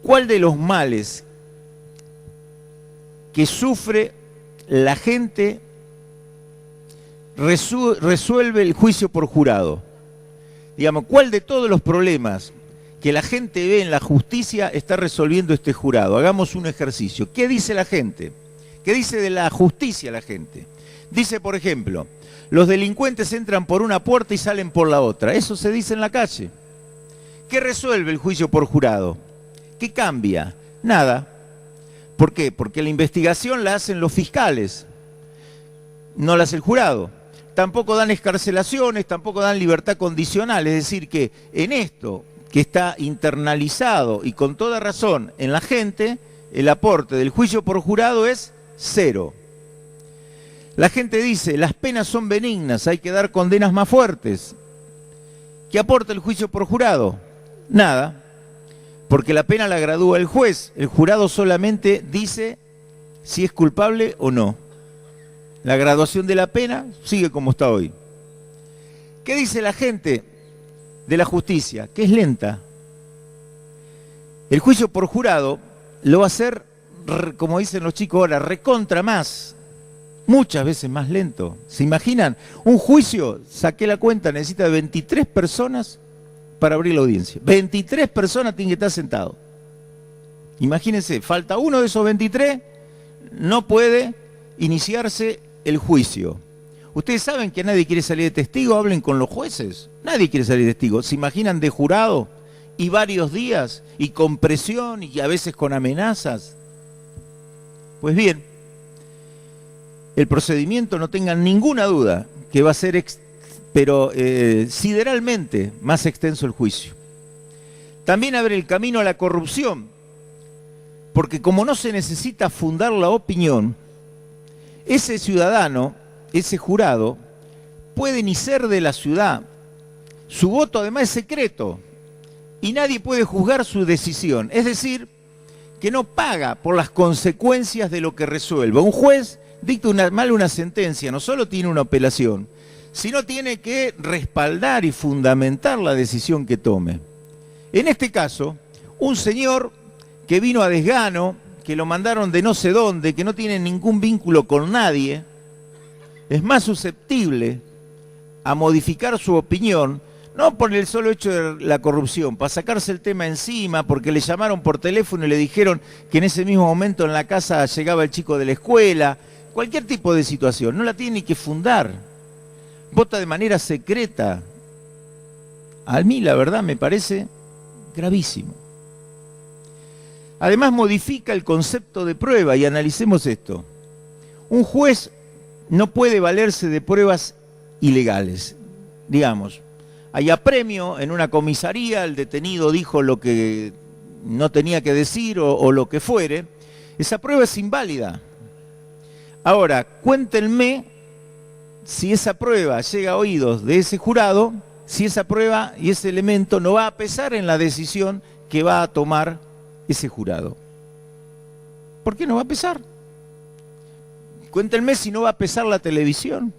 ¿Cuál de los males que sufre la gente resuelve el juicio por jurado? Digamos, ¿cuál de todos los problemas que la gente ve en la justicia está resolviendo este jurado? Hagamos un ejercicio. ¿Qué dice la gente? ¿Qué dice de la justicia la gente? Dice, por ejemplo, los delincuentes entran por una puerta y salen por la otra. Eso se dice en la calle. ¿Qué resuelve el juicio por jurado? ¿Qué cambia? Nada. ¿Por qué? Porque la investigación la hacen los fiscales, no la hace el jurado. Tampoco dan excarcelaciones, tampoco dan libertad condicional. Es decir, que en esto que está internalizado y con toda razón en la gente, el aporte del juicio por jurado es cero. La gente dice, las penas son benignas, hay que dar condenas más fuertes. ¿Qué aporta el juicio por jurado? Nada, porque la pena la gradúa el juez. El jurado solamente dice si es culpable o no. La graduación de la pena sigue como está hoy. ¿Qué dice la gente de la justicia? Que es lenta. El juicio por jurado lo va a hacer, como dicen los chicos ahora, recontra más. Muchas veces más lento. ¿Se imaginan? Un juicio, saqué la cuenta, necesita 23 personas para abrir la audiencia. 23 personas tienen que estar sentados. Imagínense, falta uno de esos 23, no puede iniciarse el juicio. Ustedes saben que nadie quiere salir de testigo, hablen con los jueces. Nadie quiere salir de testigo. ¿Se imaginan de jurado? Y varios días, y con presión, y a veces con amenazas. Pues bien, el procedimiento, no tengan ninguna duda, que va a ser, sideralmente más extenso el juicio. También abre el camino a la corrupción, porque como no se necesita fundar la opinión, ese ciudadano, ese jurado, puede ni ser de la ciudad. Su voto además es secreto y nadie puede juzgar su decisión. Es decir, que no paga por las consecuencias de lo que resuelva. Un juez dicta una sentencia, no solo tiene una apelación, sino tiene que respaldar y fundamentar la decisión que tome. En este caso, un señor que vino a desgano, que lo mandaron de no sé dónde, que no tiene ningún vínculo con nadie, es más susceptible a modificar su opinión, no por el solo hecho de la corrupción, para sacarse el tema encima, porque le llamaron por teléfono y le dijeron que en ese mismo momento en la casa llegaba el chico de la escuela, cualquier tipo de situación, no la tiene ni que fundar, vota de manera secreta. A mí la verdad me parece gravísimo. Además modifica el concepto de prueba, y analicemos esto. Un juez no puede valerse de pruebas ilegales. Digamos, hay apremio en una comisaría, el detenido dijo lo que no tenía que decir o lo que fuere, esa prueba es inválida. Ahora, cuéntenme si esa prueba llega a oídos de ese jurado, si esa prueba y ese elemento no va a pesar en la decisión que va a tomar ese jurado. ¿Por qué no va a pesar? Cuéntenme si no va a pesar la televisión,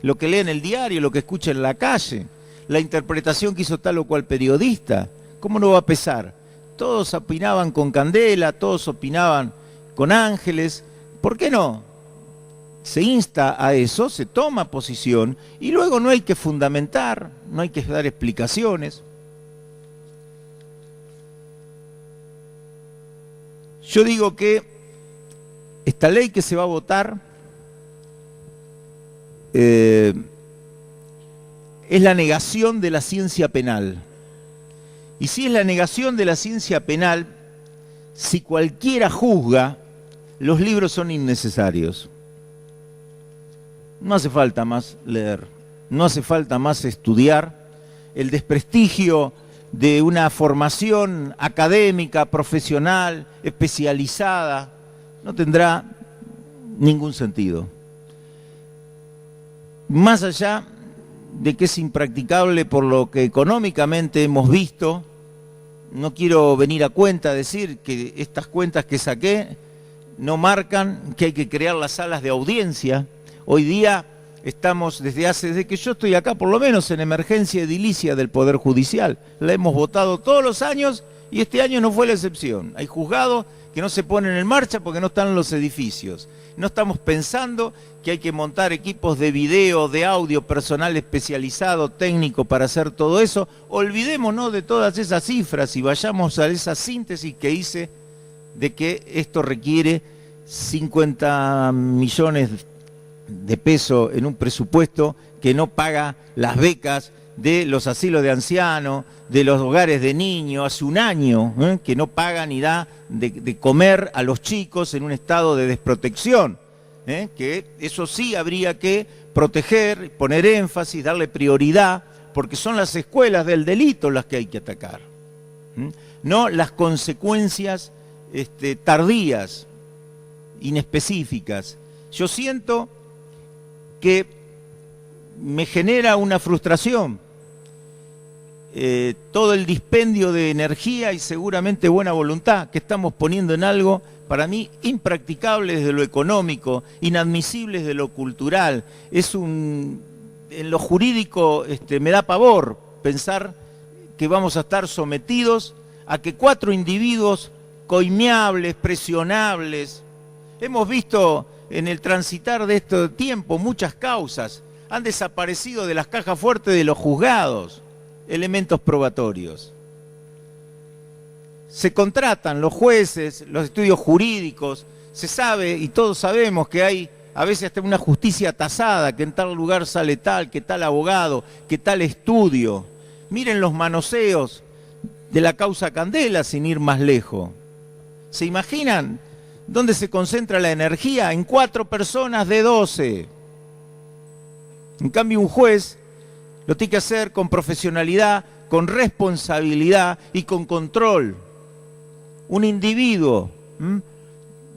lo que lee en el diario, lo que escucha en la calle, la interpretación que hizo tal o cual periodista. ¿Cómo no va a pesar? Todos opinaban con candela, todos opinaban con ángeles. ¿Por qué no se insta a eso, se toma posición y luego no hay que fundamentar, no hay que dar explicaciones. Yo digo que esta ley que se va a votar es la negación de la ciencia penal. Y si es la negación de la ciencia penal, si cualquiera juzga, los libros son innecesarios. No hace falta más leer, no hace falta más estudiar. El desprestigio de una formación académica, profesional, especializada, no tendrá ningún sentido. Más allá de que es impracticable por lo que económicamente hemos visto, no quiero venir a cuenta decir que estas cuentas que saqué no marcan que hay que crear las salas de audiencia. Hoy día estamos desde que yo estoy acá, por lo menos en emergencia edilicia del Poder Judicial. La hemos votado todos los años y este año no fue la excepción. Hay juzgados que no se ponen en marcha porque no están en los edificios. No estamos pensando que hay que montar equipos de video, de audio, personal especializado, técnico para hacer todo eso. Olvidémonos de todas esas cifras y vayamos a esa síntesis que hice de que esto requiere 50 millones de pesos en un presupuesto que no paga las becas de los asilos de ancianos, de los hogares de niños, hace un año que no paga ni da de comer a los chicos en un estado de desprotección, que eso sí habría que proteger, poner énfasis, darle prioridad, porque son las escuelas del delito las que hay que atacar, no las consecuencias tardías, inespecíficas. Yo siento que me genera una frustración todo el dispendio de energía y seguramente buena voluntad que estamos poniendo en algo para mí impracticable desde lo económico, inadmisible desde lo cultural. En lo jurídico me da pavor pensar que vamos a estar sometidos a que 4 individuos coimeables, presionables. Hemos visto en el transitar de este tiempo muchas causas. Han desaparecido de las cajas fuertes de los juzgados elementos probatorios. Se contratan los jueces, los estudios jurídicos, se sabe y todos sabemos que hay a veces hasta una justicia tasada, que en tal lugar sale tal, que tal abogado, que tal estudio. Miren los manoseos de la causa Candela sin ir más lejos. ¿Se imaginan dónde se concentra la energía? En 4 personas de 12. En cambio, un juez lo tiene que hacer con profesionalidad, con responsabilidad y con control. Un individuo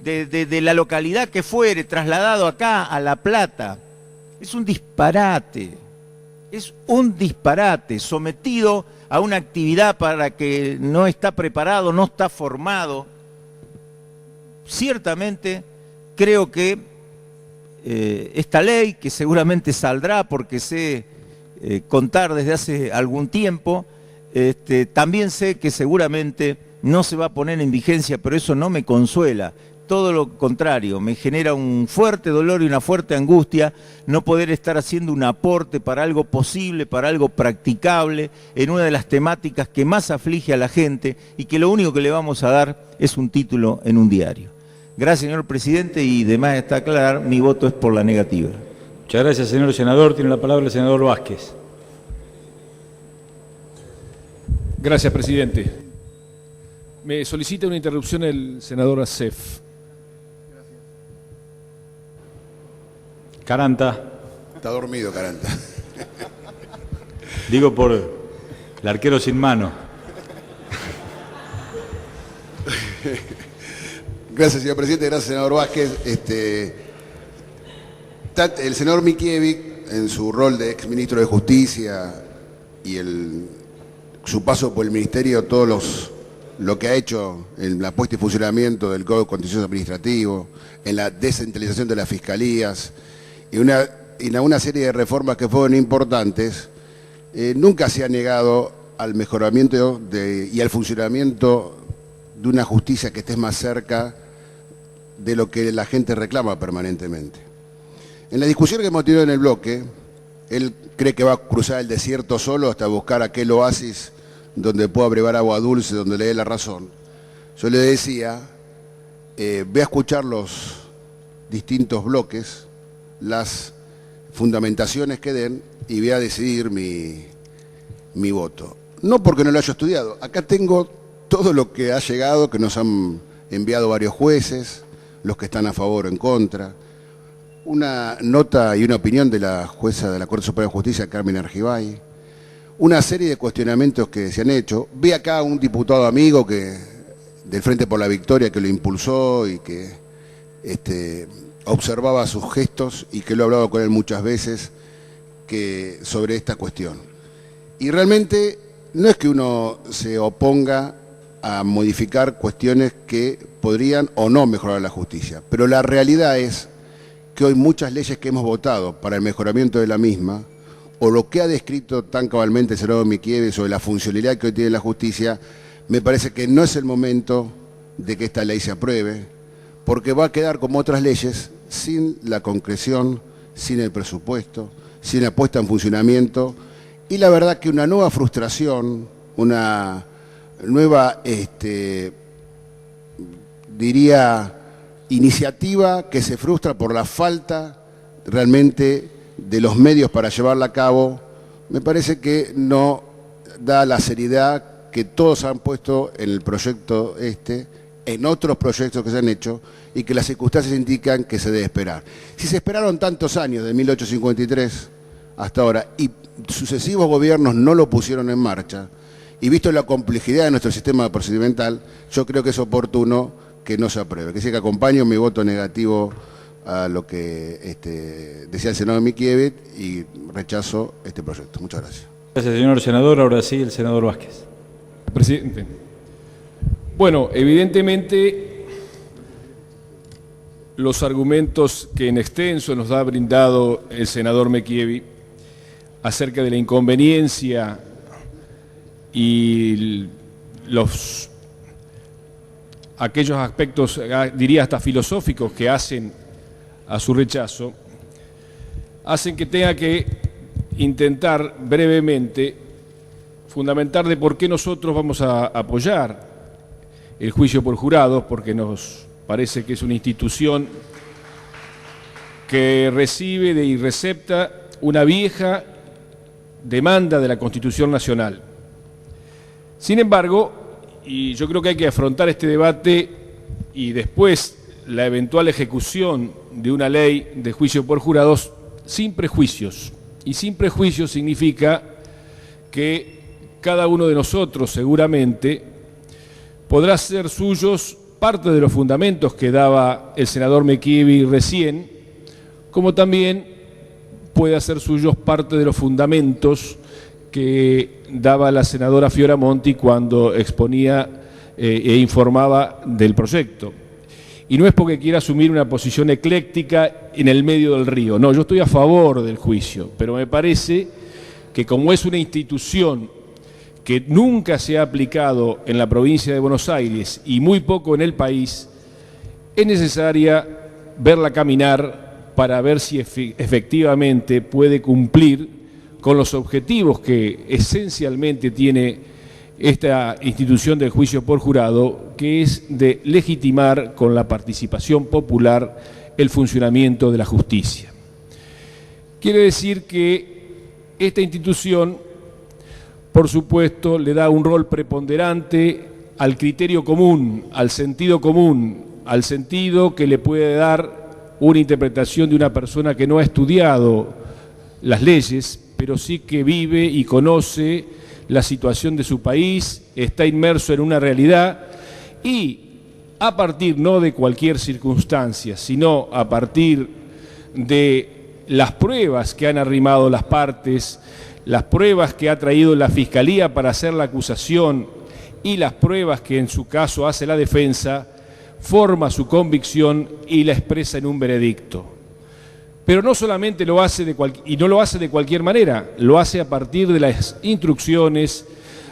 de la localidad que fuere trasladado acá a La Plata, es un disparate, sometido a una actividad para que no está preparado, no está formado. Ciertamente creo que esta ley, que seguramente saldrá porque sé contar desde hace algún tiempo, también sé que seguramente no se va a poner en vigencia, pero eso no me consuela. Todo lo contrario, me genera un fuerte dolor y una fuerte angustia no poder estar haciendo un aporte para algo posible, para algo practicable, en una de las temáticas que más aflige a la gente y que lo único que le vamos a dar es un título en un diario. Gracias, señor presidente, y de más está claro, mi voto es por la negativa. Muchas gracias, señor senador. Tiene la palabra el senador Vázquez. Gracias, presidente. Me solicita una interrupción el senador Acef. Caranta. Está dormido, Caranta. Digo por el arquero sin mano. Gracias, señor presidente. Gracias, senador Vázquez. El senador Mikiewicz, en su rol de exministro de Justicia y su paso por el ministerio, lo que ha hecho en la puesta en funcionamiento del Código Contencioso Administrativo, en la descentralización de las fiscalías y una serie de reformas que fueron importantes, nunca se ha negado al mejoramiento y al funcionamiento de una justicia que esté más cerca de lo que la gente reclama permanentemente. En la discusión que hemos tenido en el bloque, él cree que va a cruzar el desierto solo hasta buscar aquel oasis donde pueda brevar agua dulce, donde le dé la razón. Yo le decía, voy a escuchar los distintos bloques, las fundamentaciones que den y voy a decidir mi voto. No porque no lo haya estudiado, acá tengo todo lo que ha llegado, que nos han enviado varios jueces, los que están a favor o en contra, una nota y una opinión de la jueza de la Corte Suprema de Justicia, Carmen Argibay, una serie de cuestionamientos que se han hecho. Vi acá a un diputado amigo del Frente por la Victoria que lo impulsó y que observaba sus gestos y que lo he hablado con él muchas veces sobre esta cuestión. Y realmente no es que uno se oponga a modificar cuestiones que podrían o no mejorar la justicia, pero la realidad es que hoy muchas leyes que hemos votado para el mejoramiento de la misma, o lo que ha descrito tan cabalmente el senador Michievi sobre la funcionalidad que hoy tiene la justicia, me parece que no es el momento de que esta ley se apruebe, porque va a quedar como otras leyes sin la concreción, sin el presupuesto, sin la puesta en funcionamiento, y la verdad que una nueva frustración, una nueva, diría, iniciativa que se frustra por la falta realmente de los medios para llevarla a cabo, me parece que no da la seriedad que todos han puesto en el proyecto en otros proyectos que se han hecho y que las circunstancias indican que se debe esperar. Si se esperaron tantos años, de 1853 hasta ahora, y sucesivos gobiernos no lo pusieron en marcha, y visto la complejidad de nuestro sistema procedimental, yo creo que es oportuno que no se apruebe. Que sí, que acompaño mi voto negativo a lo que decía el senador Michievi y rechazo este proyecto. Muchas gracias. Gracias, señor senador. Ahora sí, el senador Vázquez. Presidente. Bueno, evidentemente los argumentos que en extenso nos ha brindado el senador Michievi acerca de la inconveniencia y aquellos aspectos, diría hasta filosóficos, que hacen a su rechazo, hacen que tenga que intentar brevemente fundamentar de por qué nosotros vamos a apoyar el juicio por jurados, porque nos parece que es una institución que recibe y recepta una vieja demanda de la Constitución Nacional. Sin embargo, y yo creo que hay que afrontar este debate y después la eventual ejecución de una ley de juicio por jurados sin prejuicios. Y sin prejuicios significa que cada uno de nosotros seguramente podrá hacer suyos parte de los fundamentos que daba el senador Michievi recién, como también puede hacer suyos parte de los fundamentos que daba la senadora Fioramonti cuando exponía e informaba del proyecto. Y no es porque quiera asumir una posición ecléctica en el medio del río, no, yo estoy a favor del juicio, pero me parece que como es una institución que nunca se ha aplicado en la provincia de Buenos Aires y muy poco en el país, es necesaria verla caminar para ver si efectivamente puede cumplir con los objetivos que esencialmente tiene esta institución del juicio por jurado, que es de legitimar con la participación popular el funcionamiento de la justicia. Quiere decir que esta institución, por supuesto, le da un rol preponderante al criterio común, al sentido que le puede dar una interpretación de una persona que no ha estudiado las leyes, pero sí que vive y conoce la situación de su país, está inmerso en una realidad y a partir no de cualquier circunstancia, sino a partir de las pruebas que han arrimado las partes, las pruebas que ha traído la Fiscalía para hacer la acusación y las pruebas que en su caso hace la defensa, forma su convicción y la expresa en un veredicto. Pero no solamente lo hace y no lo hace de cualquier manera, lo hace a partir de las instrucciones,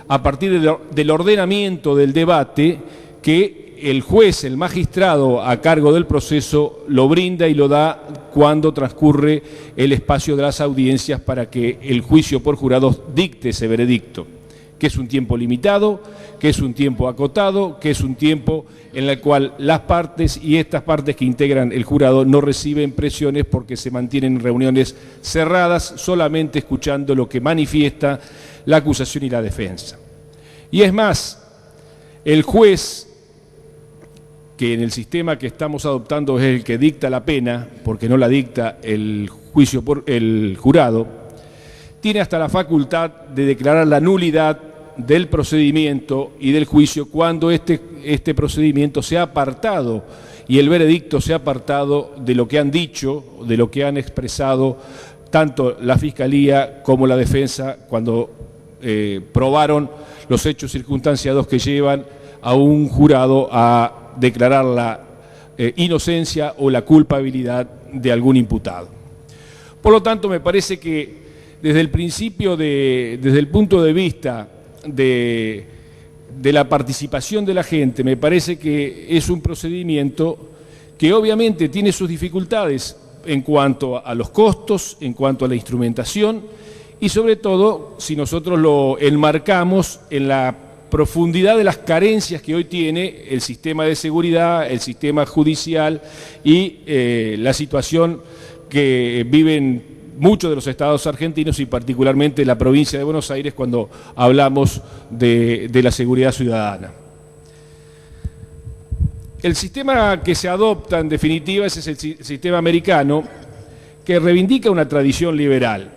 a partir del ordenamiento del debate que el juez, el magistrado a cargo del proceso, lo brinda y lo da cuando transcurre el espacio de las audiencias para que el juicio por jurados dicte ese veredicto, que es un tiempo limitado, que es un tiempo acotado, que es un tiempo en el cual las partes y estas partes que integran el jurado no reciben presiones porque se mantienen en reuniones cerradas, solamente escuchando lo que manifiesta la acusación y la defensa. Y es más, el juez, que en el sistema que estamos adoptando es el que dicta la pena, porque no la dicta el juicio por el jurado, tiene hasta la facultad de declarar la nulidad del procedimiento y del juicio cuando este procedimiento se ha apartado y el veredicto se ha apartado de lo que han dicho, de lo que han expresado tanto la Fiscalía como la defensa cuando probaron los hechos circunstanciados que llevan a un jurado a declarar la inocencia o la culpabilidad de algún imputado. Por lo tanto, me parece que desde el principio, desde el punto de vista de la participación de la gente, me parece que es un procedimiento que obviamente tiene sus dificultades en cuanto a los costos, en cuanto a la instrumentación y sobre todo si nosotros lo enmarcamos en la profundidad de las carencias que hoy tiene el sistema de seguridad, el sistema judicial y la situación que viven muchos de los estados argentinos y particularmente la provincia de Buenos Aires cuando hablamos de la seguridad ciudadana. El sistema que se adopta en definitiva es el sistema americano que reivindica una tradición liberal,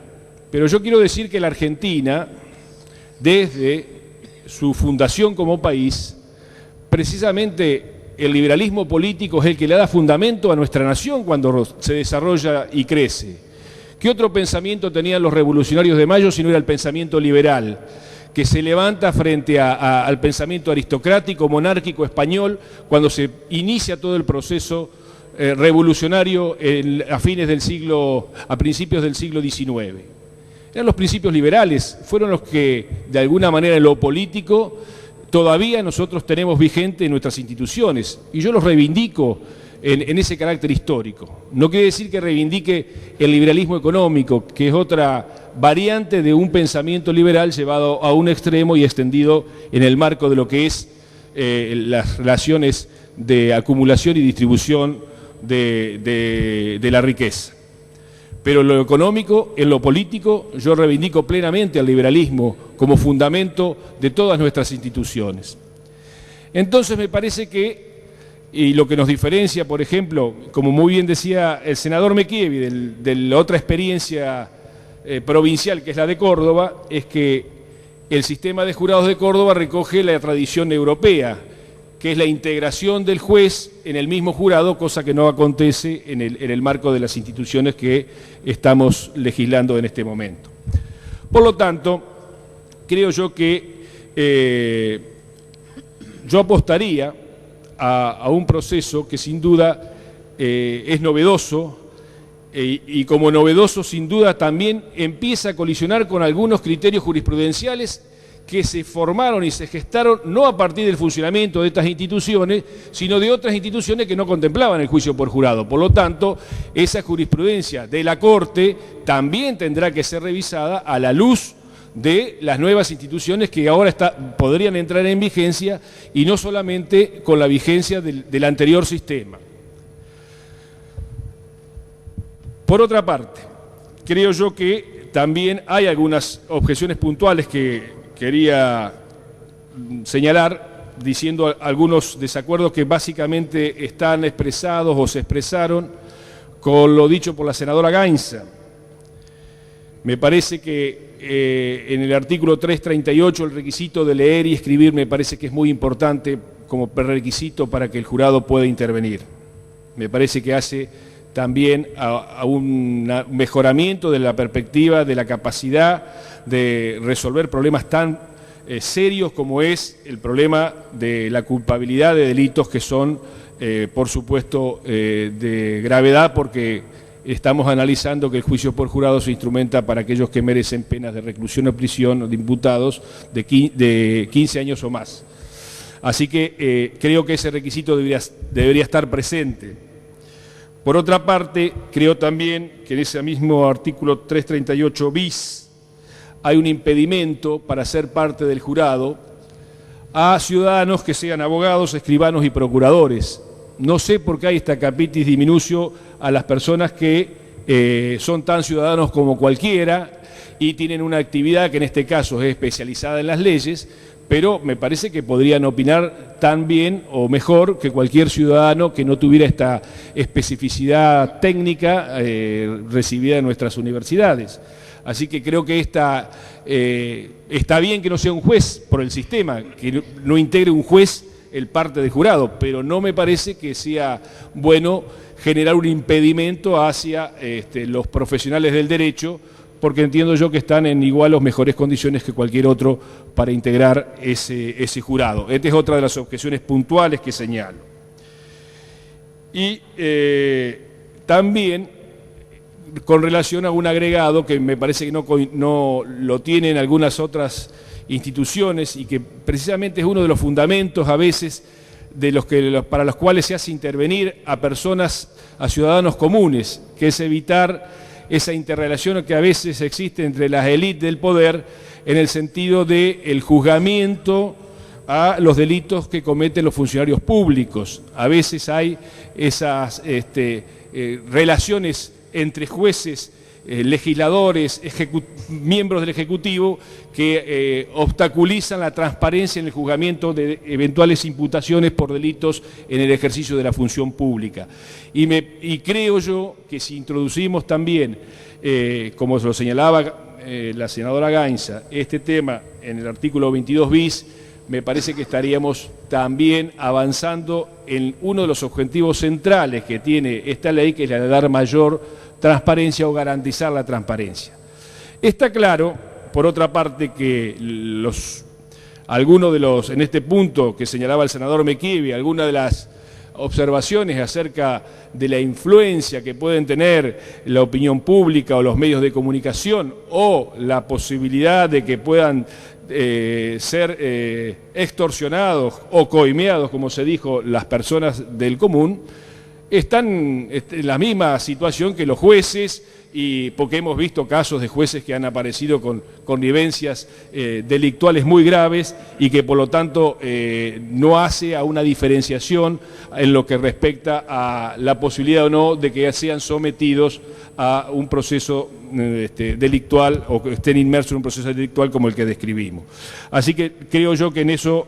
pero yo quiero decir que la Argentina, desde su fundación como país, precisamente el liberalismo político es el que le da fundamento a nuestra nación cuando se desarrolla y crece. ¿Qué otro pensamiento tenían los revolucionarios de Mayo si no era el pensamiento liberal, que se levanta frente al pensamiento aristocrático, monárquico español, cuando se inicia todo el proceso revolucionario a principios del siglo XIX? Eran los principios liberales, fueron los que, de alguna manera, en lo político, todavía nosotros tenemos vigente en nuestras instituciones, y yo los reivindico en ese carácter histórico. No quiere decir que reivindique el liberalismo económico, que es otra variante de un pensamiento liberal llevado a un extremo y extendido en el marco de lo que es las relaciones de acumulación y distribución de la riqueza. Pero en lo económico, en lo político, yo reivindico plenamente al liberalismo como fundamento de todas nuestras instituciones. Entonces me parece que, y lo que nos diferencia, por ejemplo, como muy bien decía el senador Mequievi, de la otra experiencia provincial que es la de Córdoba, es que el sistema de jurados de Córdoba recoge la tradición europea, que es la integración del juez en el mismo jurado, cosa que no acontece en el marco de las instituciones que estamos legislando en este momento. Por lo tanto, creo yo que yo apostaría a un proceso que sin duda es novedoso y como novedoso sin duda también empieza a colisionar con algunos criterios jurisprudenciales que se formaron y se gestaron no a partir del funcionamiento de estas instituciones, sino de otras instituciones que no contemplaban el juicio por jurado. Por lo tanto, esa jurisprudencia de la Corte también tendrá que ser revisada a la luz de las nuevas instituciones que ahora podrían entrar en vigencia y no solamente con la vigencia del anterior sistema. Por otra parte, creo yo que también hay algunas objeciones puntuales que quería señalar, diciendo algunos desacuerdos que básicamente están expresados o se expresaron con lo dicho por la senadora Gainza. Me parece que en el artículo 338 el requisito de leer y escribir me parece que es muy importante como prerequisito para que el jurado pueda intervenir. Me parece que hace también a un mejoramiento de la perspectiva, de la capacidad de resolver problemas tan serios como es el problema de la culpabilidad de delitos que son, por supuesto, de gravedad, porque estamos analizando que el juicio por jurado se instrumenta para aquellos que merecen penas de reclusión o prisión de imputados de 15 años o más. Así que creo que ese requisito debería estar presente. Por otra parte, creo también que en ese mismo artículo 338 bis hay un impedimento para ser parte del jurado a ciudadanos que sean abogados, escribanos y procuradores. No sé por qué hay esta capitis diminutio a las personas que son tan ciudadanos como cualquiera y tienen una actividad que en este caso es especializada en las leyes, pero me parece que podrían opinar tan bien o mejor que cualquier ciudadano que no tuviera esta especificidad técnica recibida en nuestras universidades. Así que creo que está bien que no sea un juez por el sistema, que no integre un juez el parte del jurado, pero no me parece que sea bueno generar un impedimento hacia los profesionales del derecho, porque entiendo yo que están en igual o mejores condiciones que cualquier otro para integrar ese jurado. Esta es otra de las objeciones puntuales que señalo. Y también con relación a un agregado que me parece que no lo tienen algunas otras instituciones y que precisamente es uno de los fundamentos a veces para los cuales se hace intervenir a personas, a ciudadanos comunes, que es evitar esa interrelación que a veces existe entre las élites del poder en el sentido del juzgamiento a los delitos que cometen los funcionarios públicos. A veces hay esas relaciones entre jueces, legisladores, miembros del Ejecutivo que obstaculizan la transparencia en el juzgamiento de eventuales imputaciones por delitos en el ejercicio de la función pública. Y creo yo que si introducimos también, como se lo señalaba la senadora Gainza, este tema en el artículo 22 bis, me parece que estaríamos también avanzando en uno de los objetivos centrales que tiene esta ley, que es la de dar mayor transparencia o garantizar la transparencia. Está claro, por otra parte, que algunos de los, en este punto que señalaba el senador Mequivi, algunas de las observaciones acerca de la influencia que pueden tener la opinión pública o los medios de comunicación o la posibilidad de que puedan ser extorsionados o coimeados, como se dijo, las personas del común, están en la misma situación que los jueces, y porque hemos visto casos de jueces que han aparecido con connivencias delictuales muy graves y que por lo tanto no hace a una diferenciación en lo que respecta a la posibilidad o no de que sean sometidos a un proceso delictual o que estén inmersos en un proceso delictual como el que describimos. Así que creo yo que en eso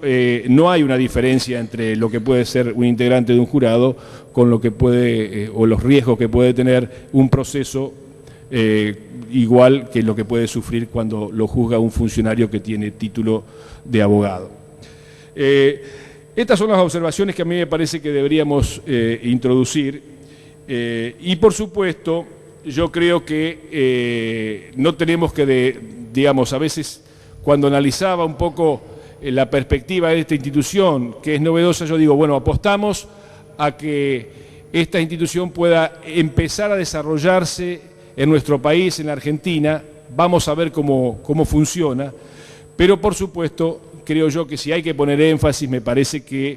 no hay una diferencia entre lo que puede ser un integrante de un jurado con lo que puede o los riesgos que puede tener un proceso igual que lo que puede sufrir cuando lo juzga un funcionario que tiene título de abogado. Estas son las observaciones que a mí me parece que deberíamos introducir y por supuesto yo creo que no tenemos que, digamos, a veces cuando analizaba un poco la perspectiva de esta institución, que es novedosa, yo digo, bueno, apostamos a que esta institución pueda empezar a desarrollarse en nuestro país, en la Argentina, vamos a ver cómo funciona, pero por supuesto creo yo que si hay que poner énfasis, me parece que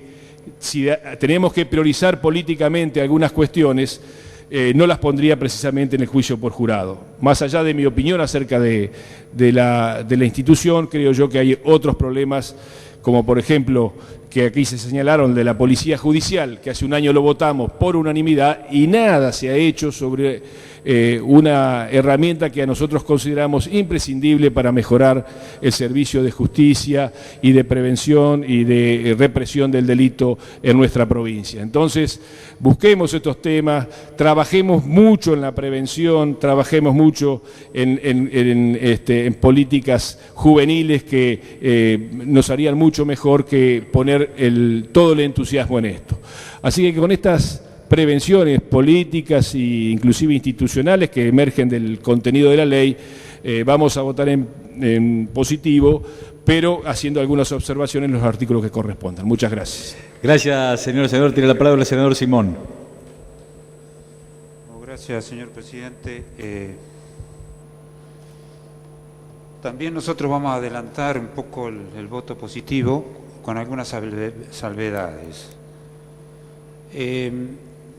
si tenemos que priorizar políticamente algunas cuestiones, no las pondría precisamente en el juicio por jurado. Más allá de mi opinión acerca de la institución, creo yo que hay otros problemas, como por ejemplo, que aquí se señalaron de la Policía Judicial, que hace un año lo votamos por unanimidad y nada se ha hecho sobre una herramienta que a nosotros consideramos imprescindible para mejorar el servicio de justicia y de prevención y de represión del delito en nuestra provincia. Entonces, busquemos estos temas, trabajemos mucho en la prevención, trabajemos mucho en políticas juveniles que nos harían mucho mejor que poner todo el entusiasmo en esto. Así que con estas prevenciones políticas e inclusive institucionales que emergen del contenido de la ley, vamos a votar en positivo, pero haciendo algunas observaciones en los artículos que correspondan. Muchas gracias. Gracias, señor senador. Tiene la palabra el senador Simón. Gracias, señor presidente. También nosotros vamos a adelantar un poco el voto positivo con algunas salvedades.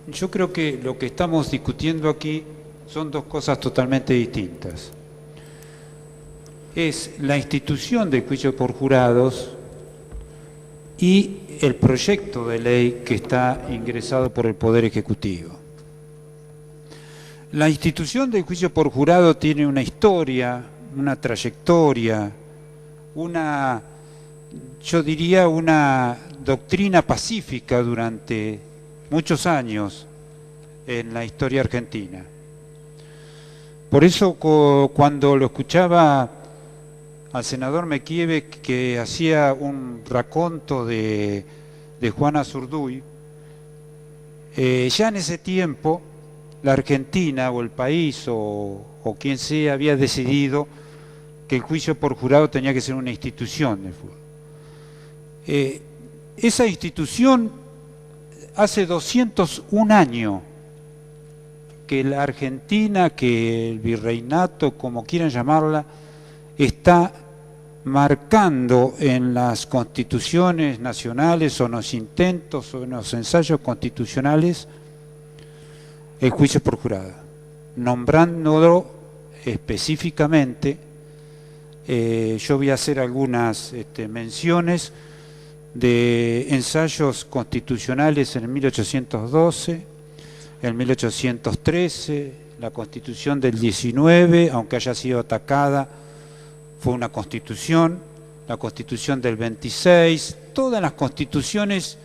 Yo creo que lo que estamos discutiendo aquí son dos cosas totalmente distintas. Es la institución del juicio por jurados y el proyecto de ley que está ingresado por el Poder Ejecutivo. La institución del juicio por jurado tiene una historia, una trayectoria, yo diría una doctrina pacífica durante muchos años en la historia argentina. Por eso cuando lo escuchaba al senador Mekievek, que hacía un raconto de Juana Zurduy, ya en ese tiempo la Argentina o el país o quien sea había decidido que el juicio por jurado tenía que ser una institución del fútbol. Esa institución hace 201 años que la Argentina, que el virreinato, como quieran llamarla, está marcando en las constituciones nacionales o en los intentos o en los ensayos constitucionales el juicio por jurado, nombrándolo específicamente. Yo voy a hacer algunas menciones de ensayos constitucionales en 1812, en 1813, la Constitución del 19, aunque haya sido atacada, fue una constitución, la Constitución del 26, todas las constituciones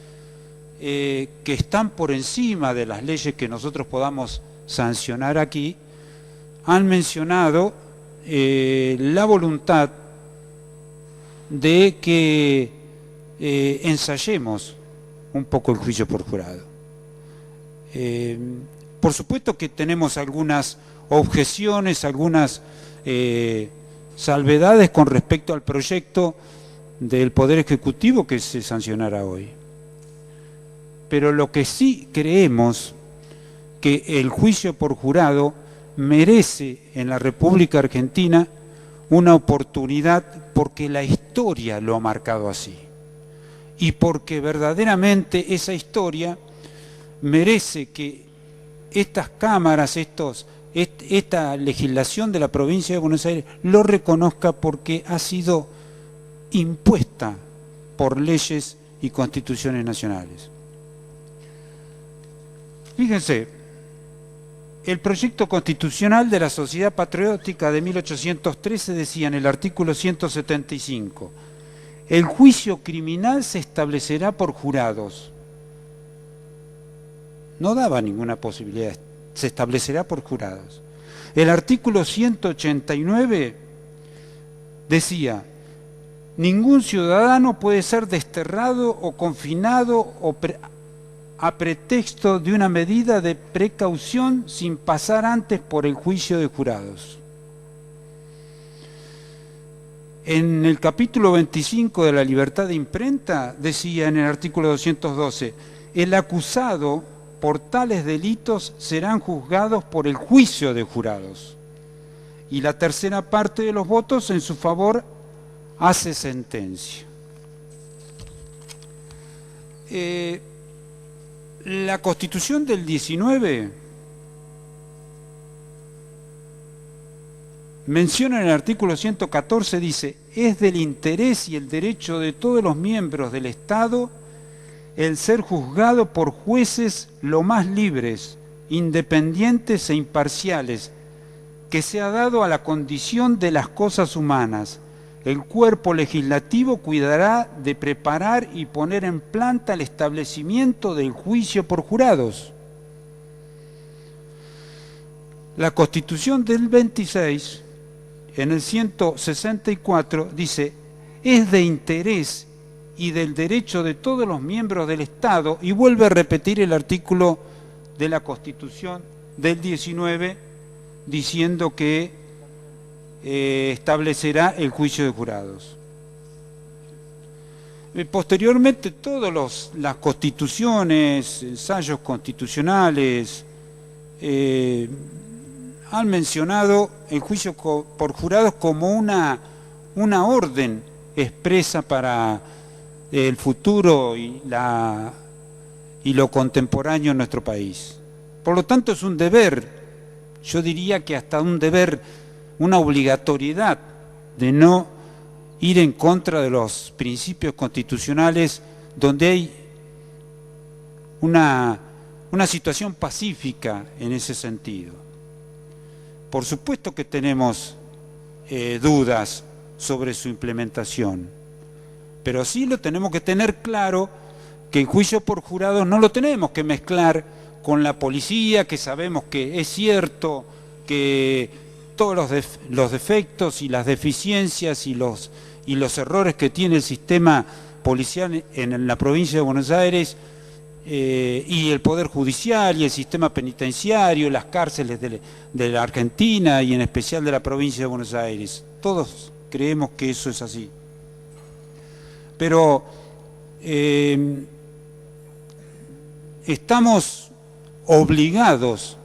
que están por encima de las leyes que nosotros podamos sancionar aquí, han mencionado la voluntad de que ensayemos un poco el juicio por jurado. Por supuesto que tenemos algunas objeciones, algunas salvedades con respecto al proyecto del Poder Ejecutivo que se sancionará hoy. Pero lo que sí creemos que el juicio por jurado merece en la República Argentina una oportunidad porque la historia lo ha marcado así y porque verdaderamente esa historia merece que estas cámaras, esta legislación de la provincia de Buenos Aires lo reconozca porque ha sido impuesta por leyes y constituciones nacionales. Fíjense, el proyecto constitucional de la Sociedad Patriótica de 1813 decía en el artículo 175, el juicio criminal se establecerá por jurados. No daba ninguna posibilidad, se establecerá por jurados. El artículo 189 decía, ningún ciudadano puede ser desterrado o confinado a pretexto de una medida de precaución sin pasar antes por el juicio de jurados. En el capítulo 25 de la libertad de imprenta decía en el artículo 212, el acusado por tales delitos serán juzgados por el juicio de jurados. Y la tercera parte de los votos en su favor hace sentencia. La Constitución del 19 menciona en el artículo 114, dice, es del interés y el derecho de todos los miembros del Estado el ser juzgado por jueces lo más libres, independientes e imparciales, que se ha dado a la condición de las cosas humanas. El cuerpo legislativo cuidará de preparar y poner en planta el establecimiento del juicio por jurados. La Constitución del 26, en el 164, dice, es de interés y del derecho de todos los miembros del Estado, y vuelve a repetir el artículo de la Constitución del 19, diciendo que establecerá el juicio de jurados. Posteriormente, todas las constituciones, ensayos constitucionales, han mencionado el juicio por jurados como una orden expresa para el futuro y lo contemporáneo en nuestro país. Por lo tanto, es un deber, yo diría que hasta un deber, una obligatoriedad de no ir en contra de los principios constitucionales donde hay una situación pacífica en ese sentido. Por supuesto que tenemos dudas sobre su implementación, pero sí lo tenemos que tener claro que el juicio por jurados no lo tenemos que mezclar con la policía, que sabemos que es cierto que todos los defectos y las deficiencias y los errores que tiene el sistema policial en la provincia de Buenos Aires y el Poder Judicial y el sistema penitenciario, las cárceles de la Argentina y en especial de la provincia de Buenos Aires. Todos creemos que eso es así. Pero estamos obligados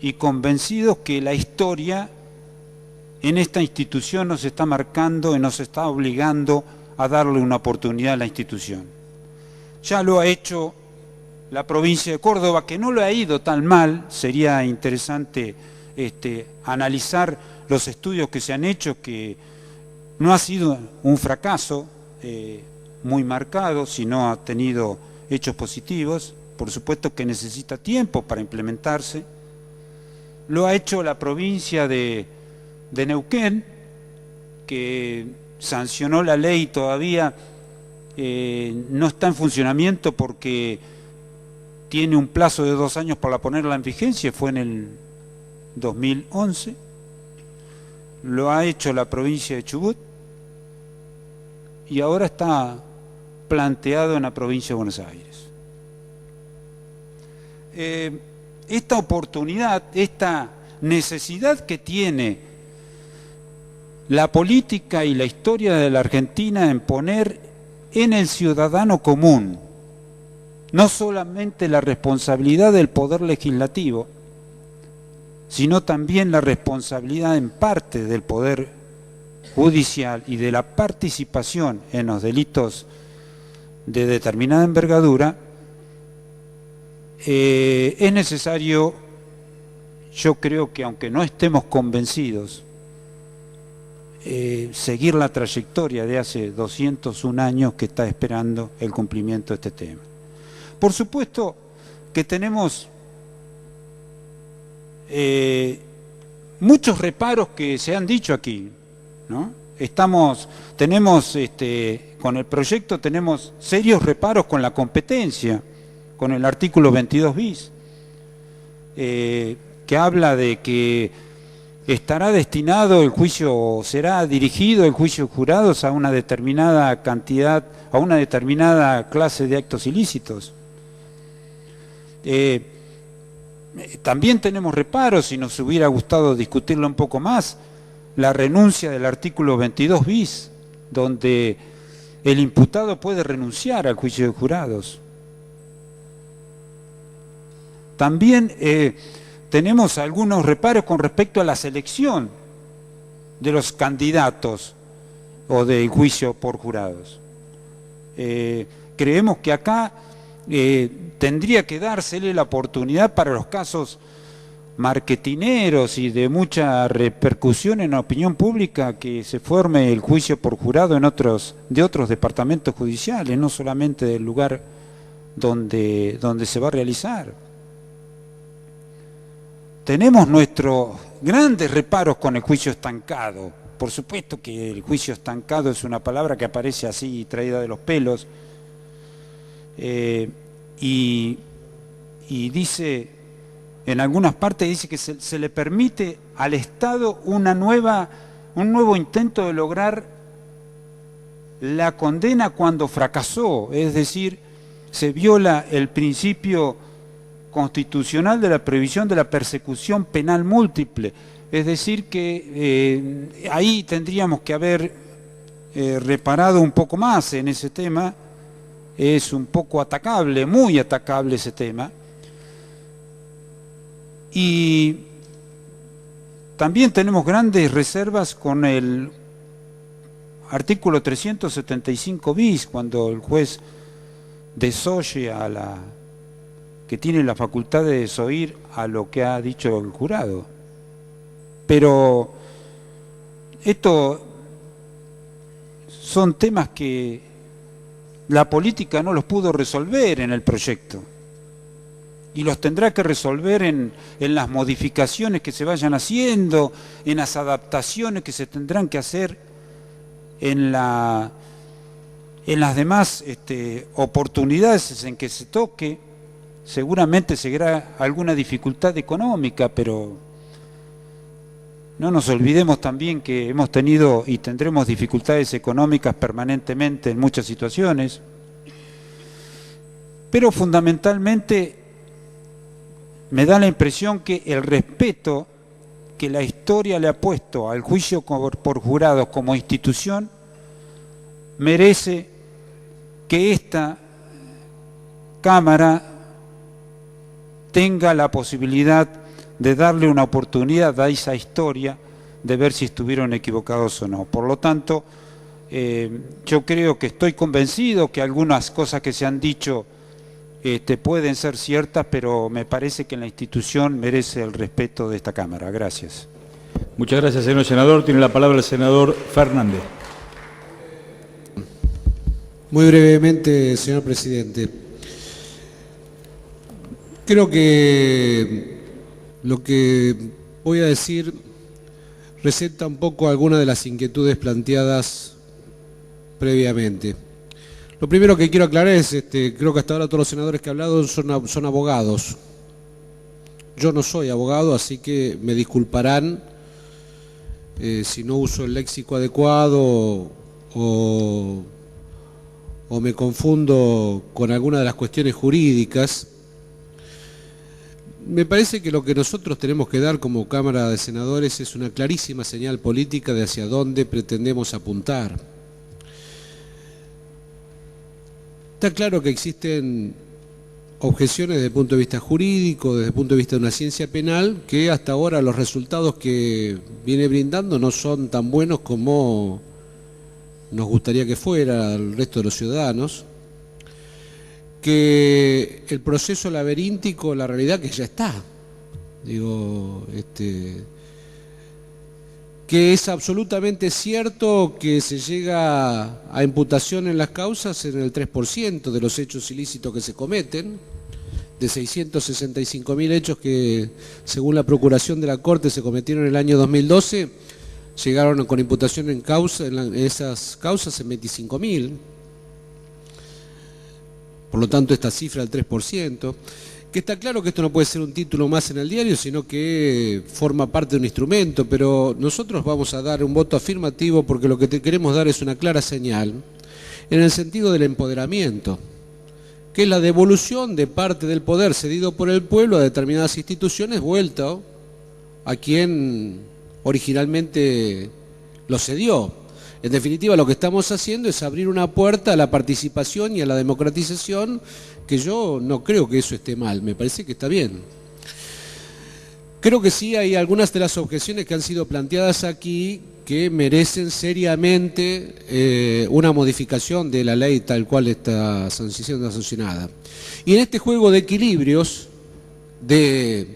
y convencidos que la historia en esta institución nos está marcando y nos está obligando a darle una oportunidad a la institución. Ya lo ha hecho la provincia de Córdoba, que no le ha ido tan mal. Sería interesante analizar los estudios que se han hecho, que no ha sido un fracaso muy marcado, sino ha tenido hechos positivos. Por supuesto que necesita tiempo para implementarse. Lo ha hecho la provincia de Neuquén, que sancionó la ley, todavía no está en funcionamiento porque tiene un plazo de 2 años para ponerla en vigencia, fue en el 2011. Lo ha hecho la provincia de Chubut y ahora está planteado en la provincia de Buenos Aires. Esta oportunidad, esta necesidad que tiene la política y la historia de la Argentina en poner en el ciudadano común no solamente la responsabilidad del poder legislativo, sino también la responsabilidad en parte del poder judicial y de la participación en los delitos de determinada envergadura, es necesario, yo creo que aunque no estemos convencidos, seguir la trayectoria de hace 201 años que está esperando el cumplimiento de este tema. Por supuesto que tenemos muchos reparos que se han dicho aquí, ¿no? Con el proyecto tenemos serios reparos con la competencia, con el artículo 22 bis, que habla de que estará destinado el juicio, será dirigido el juicio de jurados a una determinada cantidad, a una determinada clase de actos ilícitos. También tenemos reparos, y nos hubiera gustado discutirlo un poco más, la renuncia del artículo 22 bis, donde el imputado puede renunciar al juicio de jurados. También tenemos algunos reparos con respecto a la selección de los candidatos o del juicio por jurados. Creemos que acá tendría que dársele la oportunidad para los casos marketineros y de mucha repercusión en la opinión pública, que se forme el juicio por jurado de otros departamentos judiciales, no solamente del lugar donde se va a realizar. Tenemos nuestros grandes reparos con el juicio estancado. Por supuesto que el juicio estancado es una palabra que aparece así, traída de los pelos, y dice, en algunas partes dice que se le permite al Estado un nuevo intento de lograr la condena cuando fracasó, es decir, se viola el principio constitucional de la prohibición de la persecución penal múltiple, es decir que ahí tendríamos que haber reparado un poco más en ese tema. Es un poco atacable, muy atacable ese tema. Y también tenemos grandes reservas con el artículo 375 bis, cuando el juez desoye a la que tiene la facultad de desoír a lo que ha dicho el jurado. Pero esto son temas que la política no los pudo resolver en el proyecto y los tendrá que resolver en las modificaciones que se vayan haciendo, en las adaptaciones que se tendrán que hacer en las demás oportunidades en que se toque. Seguramente seguirá alguna dificultad económica, pero no nos olvidemos también que hemos tenido y tendremos dificultades económicas permanentemente en muchas situaciones. Pero fundamentalmente me da la impresión que el respeto que la historia le ha puesto al juicio por jurados como institución merece que esta Cámara tenga la posibilidad de darle una oportunidad a esa historia de ver si estuvieron equivocados o no. Por lo tanto, yo creo que estoy convencido que algunas cosas que se han dicho pueden ser ciertas, pero me parece que la institución merece el respeto de esta Cámara. Gracias. Muchas gracias, señor senador. Tiene la palabra el senador Fernández. Muy brevemente, señor presidente. Creo que lo que voy a decir receta un poco algunas de las inquietudes planteadas previamente. Lo primero que quiero aclarar es, creo que hasta ahora todos los senadores que han hablado son abogados. Yo no soy abogado, así que me disculparán si no uso el léxico adecuado o me confundo con alguna de las cuestiones jurídicas. Me parece que lo que nosotros tenemos que dar como Cámara de Senadores es una clarísima señal política de hacia dónde pretendemos apuntar. Está claro que existen objeciones desde el punto de vista jurídico, desde el punto de vista de una ciencia penal, que hasta ahora los resultados que viene brindando no son tan buenos como nos gustaría que fuera al resto de los ciudadanos. Que el proceso laberíntico, la realidad que ya está, que es absolutamente cierto que se llega a imputación en las causas en el 3% de los hechos ilícitos que se cometen, de 665.000 hechos que según la Procuración de la Corte se cometieron en el año 2012, llegaron con imputación en esas causas en 25.000. Por lo tanto, esta cifra del 3%, que está claro que esto no puede ser un título más en el diario, sino que forma parte de un instrumento, pero nosotros vamos a dar un voto afirmativo porque lo que queremos dar es una clara señal en el sentido del empoderamiento, que es la devolución de parte del poder cedido por el pueblo a determinadas instituciones vuelta a quien originalmente lo cedió. En definitiva, lo que estamos haciendo es abrir una puerta a la participación y a la democratización, que yo no creo que eso esté mal, me parece que está bien. Creo que sí hay algunas de las objeciones que han sido planteadas aquí que merecen seriamente una modificación de la ley tal cual está siendo sancionada. Y en este juego de equilibrios, de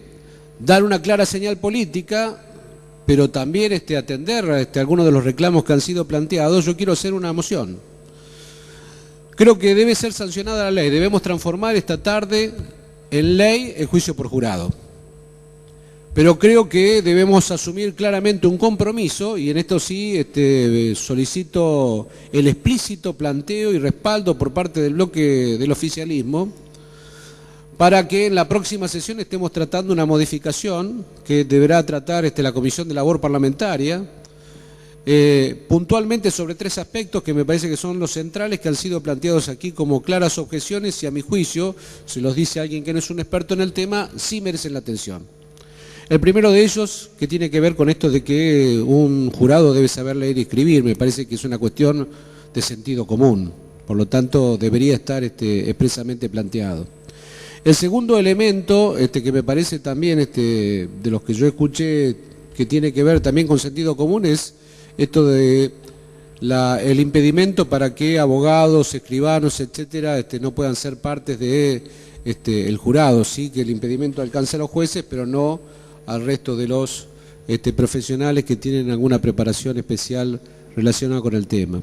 dar una clara señal política, pero también atender algunos de los reclamos que han sido planteados, yo quiero hacer una moción. Creo que debe ser sancionada la ley, debemos transformar esta tarde en ley el juicio por jurado. Pero creo que debemos asumir claramente un compromiso, y en esto sí solicito el explícito planteo y respaldo por parte del bloque del oficialismo, para que en la próxima sesión estemos tratando una modificación que deberá tratar la Comisión de Labor Parlamentaria, puntualmente sobre 3 aspectos que me parece que son los centrales, que han sido planteados aquí como claras objeciones y a mi juicio, se los dice alguien que no es un experto en el tema, sí merecen la atención. El primero de ellos, que tiene que ver con esto de que un jurado debe saber leer y escribir, me parece que es una cuestión de sentido común, por lo tanto debería estar expresamente planteado. El segundo elemento, que me parece también, de los que yo escuché, que tiene que ver también con sentido común, es esto de el impedimento para que abogados, escribanos, etcétera, no puedan ser partes de el jurado, sí, que el impedimento alcance a los jueces, pero no al resto de los profesionales que tienen alguna preparación especial relacionada con el tema.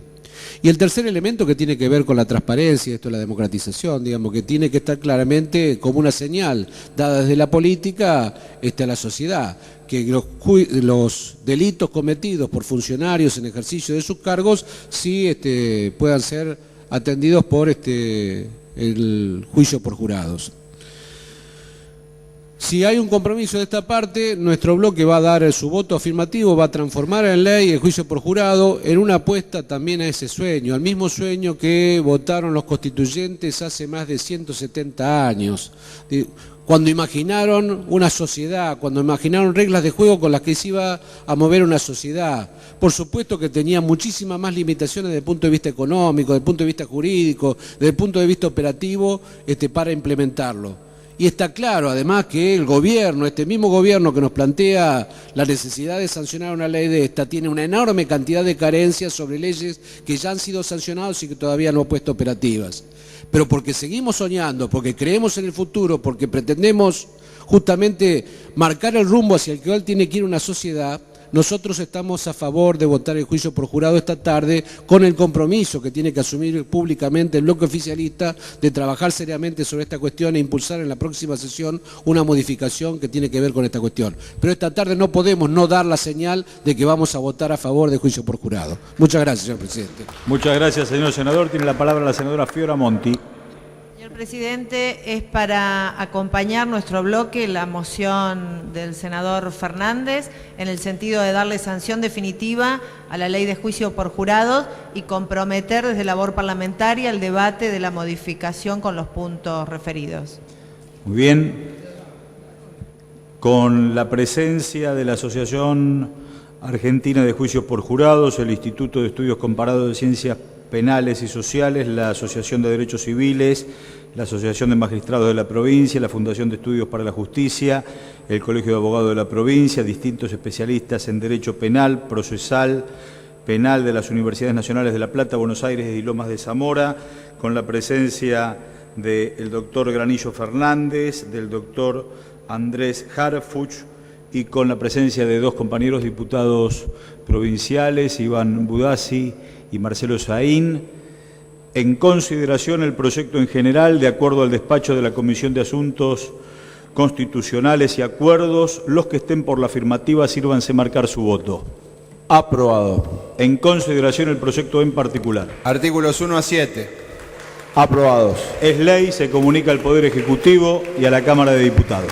Y el tercer elemento que tiene que ver con la transparencia, esto es la democratización, digamos, que tiene que estar claramente como una señal dada desde la política a la sociedad, que los delitos cometidos por funcionarios en ejercicio de sus cargos sí puedan ser atendidos por el juicio por jurados. Si hay un compromiso de esta parte, nuestro bloque va a dar su voto afirmativo, va a transformar en ley el juicio por jurado en una apuesta también a ese sueño, al mismo sueño que votaron los constituyentes hace más de 170 años. Cuando imaginaron una sociedad, cuando imaginaron reglas de juego con las que se iba a mover una sociedad. Por supuesto que tenía muchísimas más limitaciones desde el punto de vista económico, desde el punto de vista jurídico, desde el punto de vista operativo, para implementarlo. Y está claro, además, que el gobierno, este mismo gobierno que nos plantea la necesidad de sancionar una ley de esta, tiene una enorme cantidad de carencias sobre leyes que ya han sido sancionadas y que todavía no han puesto operativas. Pero porque seguimos soñando, porque creemos en el futuro, porque pretendemos justamente marcar el rumbo hacia el que hoy tiene que ir una sociedad, nosotros estamos a favor de votar el juicio por jurado esta tarde con el compromiso que tiene que asumir públicamente el bloque oficialista de trabajar seriamente sobre esta cuestión e impulsar en la próxima sesión una modificación que tiene que ver con esta cuestión. Pero esta tarde no podemos no dar la señal de que vamos a votar a favor del juicio por jurado. Muchas gracias, señor presidente. Muchas gracias, señor senador. Tiene la palabra la senadora Fioramonti. Señor presidente, es para acompañar nuestro bloque la moción del senador Fernández en el sentido de darle sanción definitiva a la ley de juicio por jurados y comprometer desde labor parlamentaria el debate de la modificación con los puntos referidos. Muy bien. Con la presencia de la Asociación Argentina de Juicios por Jurados, el Instituto de Estudios Comparados de Ciencias Penales y Sociales, la Asociación de Derechos Civiles, la Asociación de Magistrados de la Provincia, la Fundación de Estudios para la Justicia, el Colegio de Abogados de la Provincia, distintos especialistas en Derecho Penal, Procesal, Penal de las Universidades Nacionales de La Plata, Buenos Aires y Lomas de Zamora, con la presencia del doctor Granillo Fernández, del doctor Andrés Harfuch y con la presencia de dos compañeros diputados provinciales, Iván Budassi y Marcelo Saín, en consideración el proyecto en general, de acuerdo al despacho de la Comisión de Asuntos Constitucionales y Acuerdos, los que estén por la afirmativa sírvanse marcar su voto. Aprobado. En consideración el proyecto en particular. Artículos 1 a 7. Aprobados. Es ley, se comunica al Poder Ejecutivo y a la Cámara de Diputados.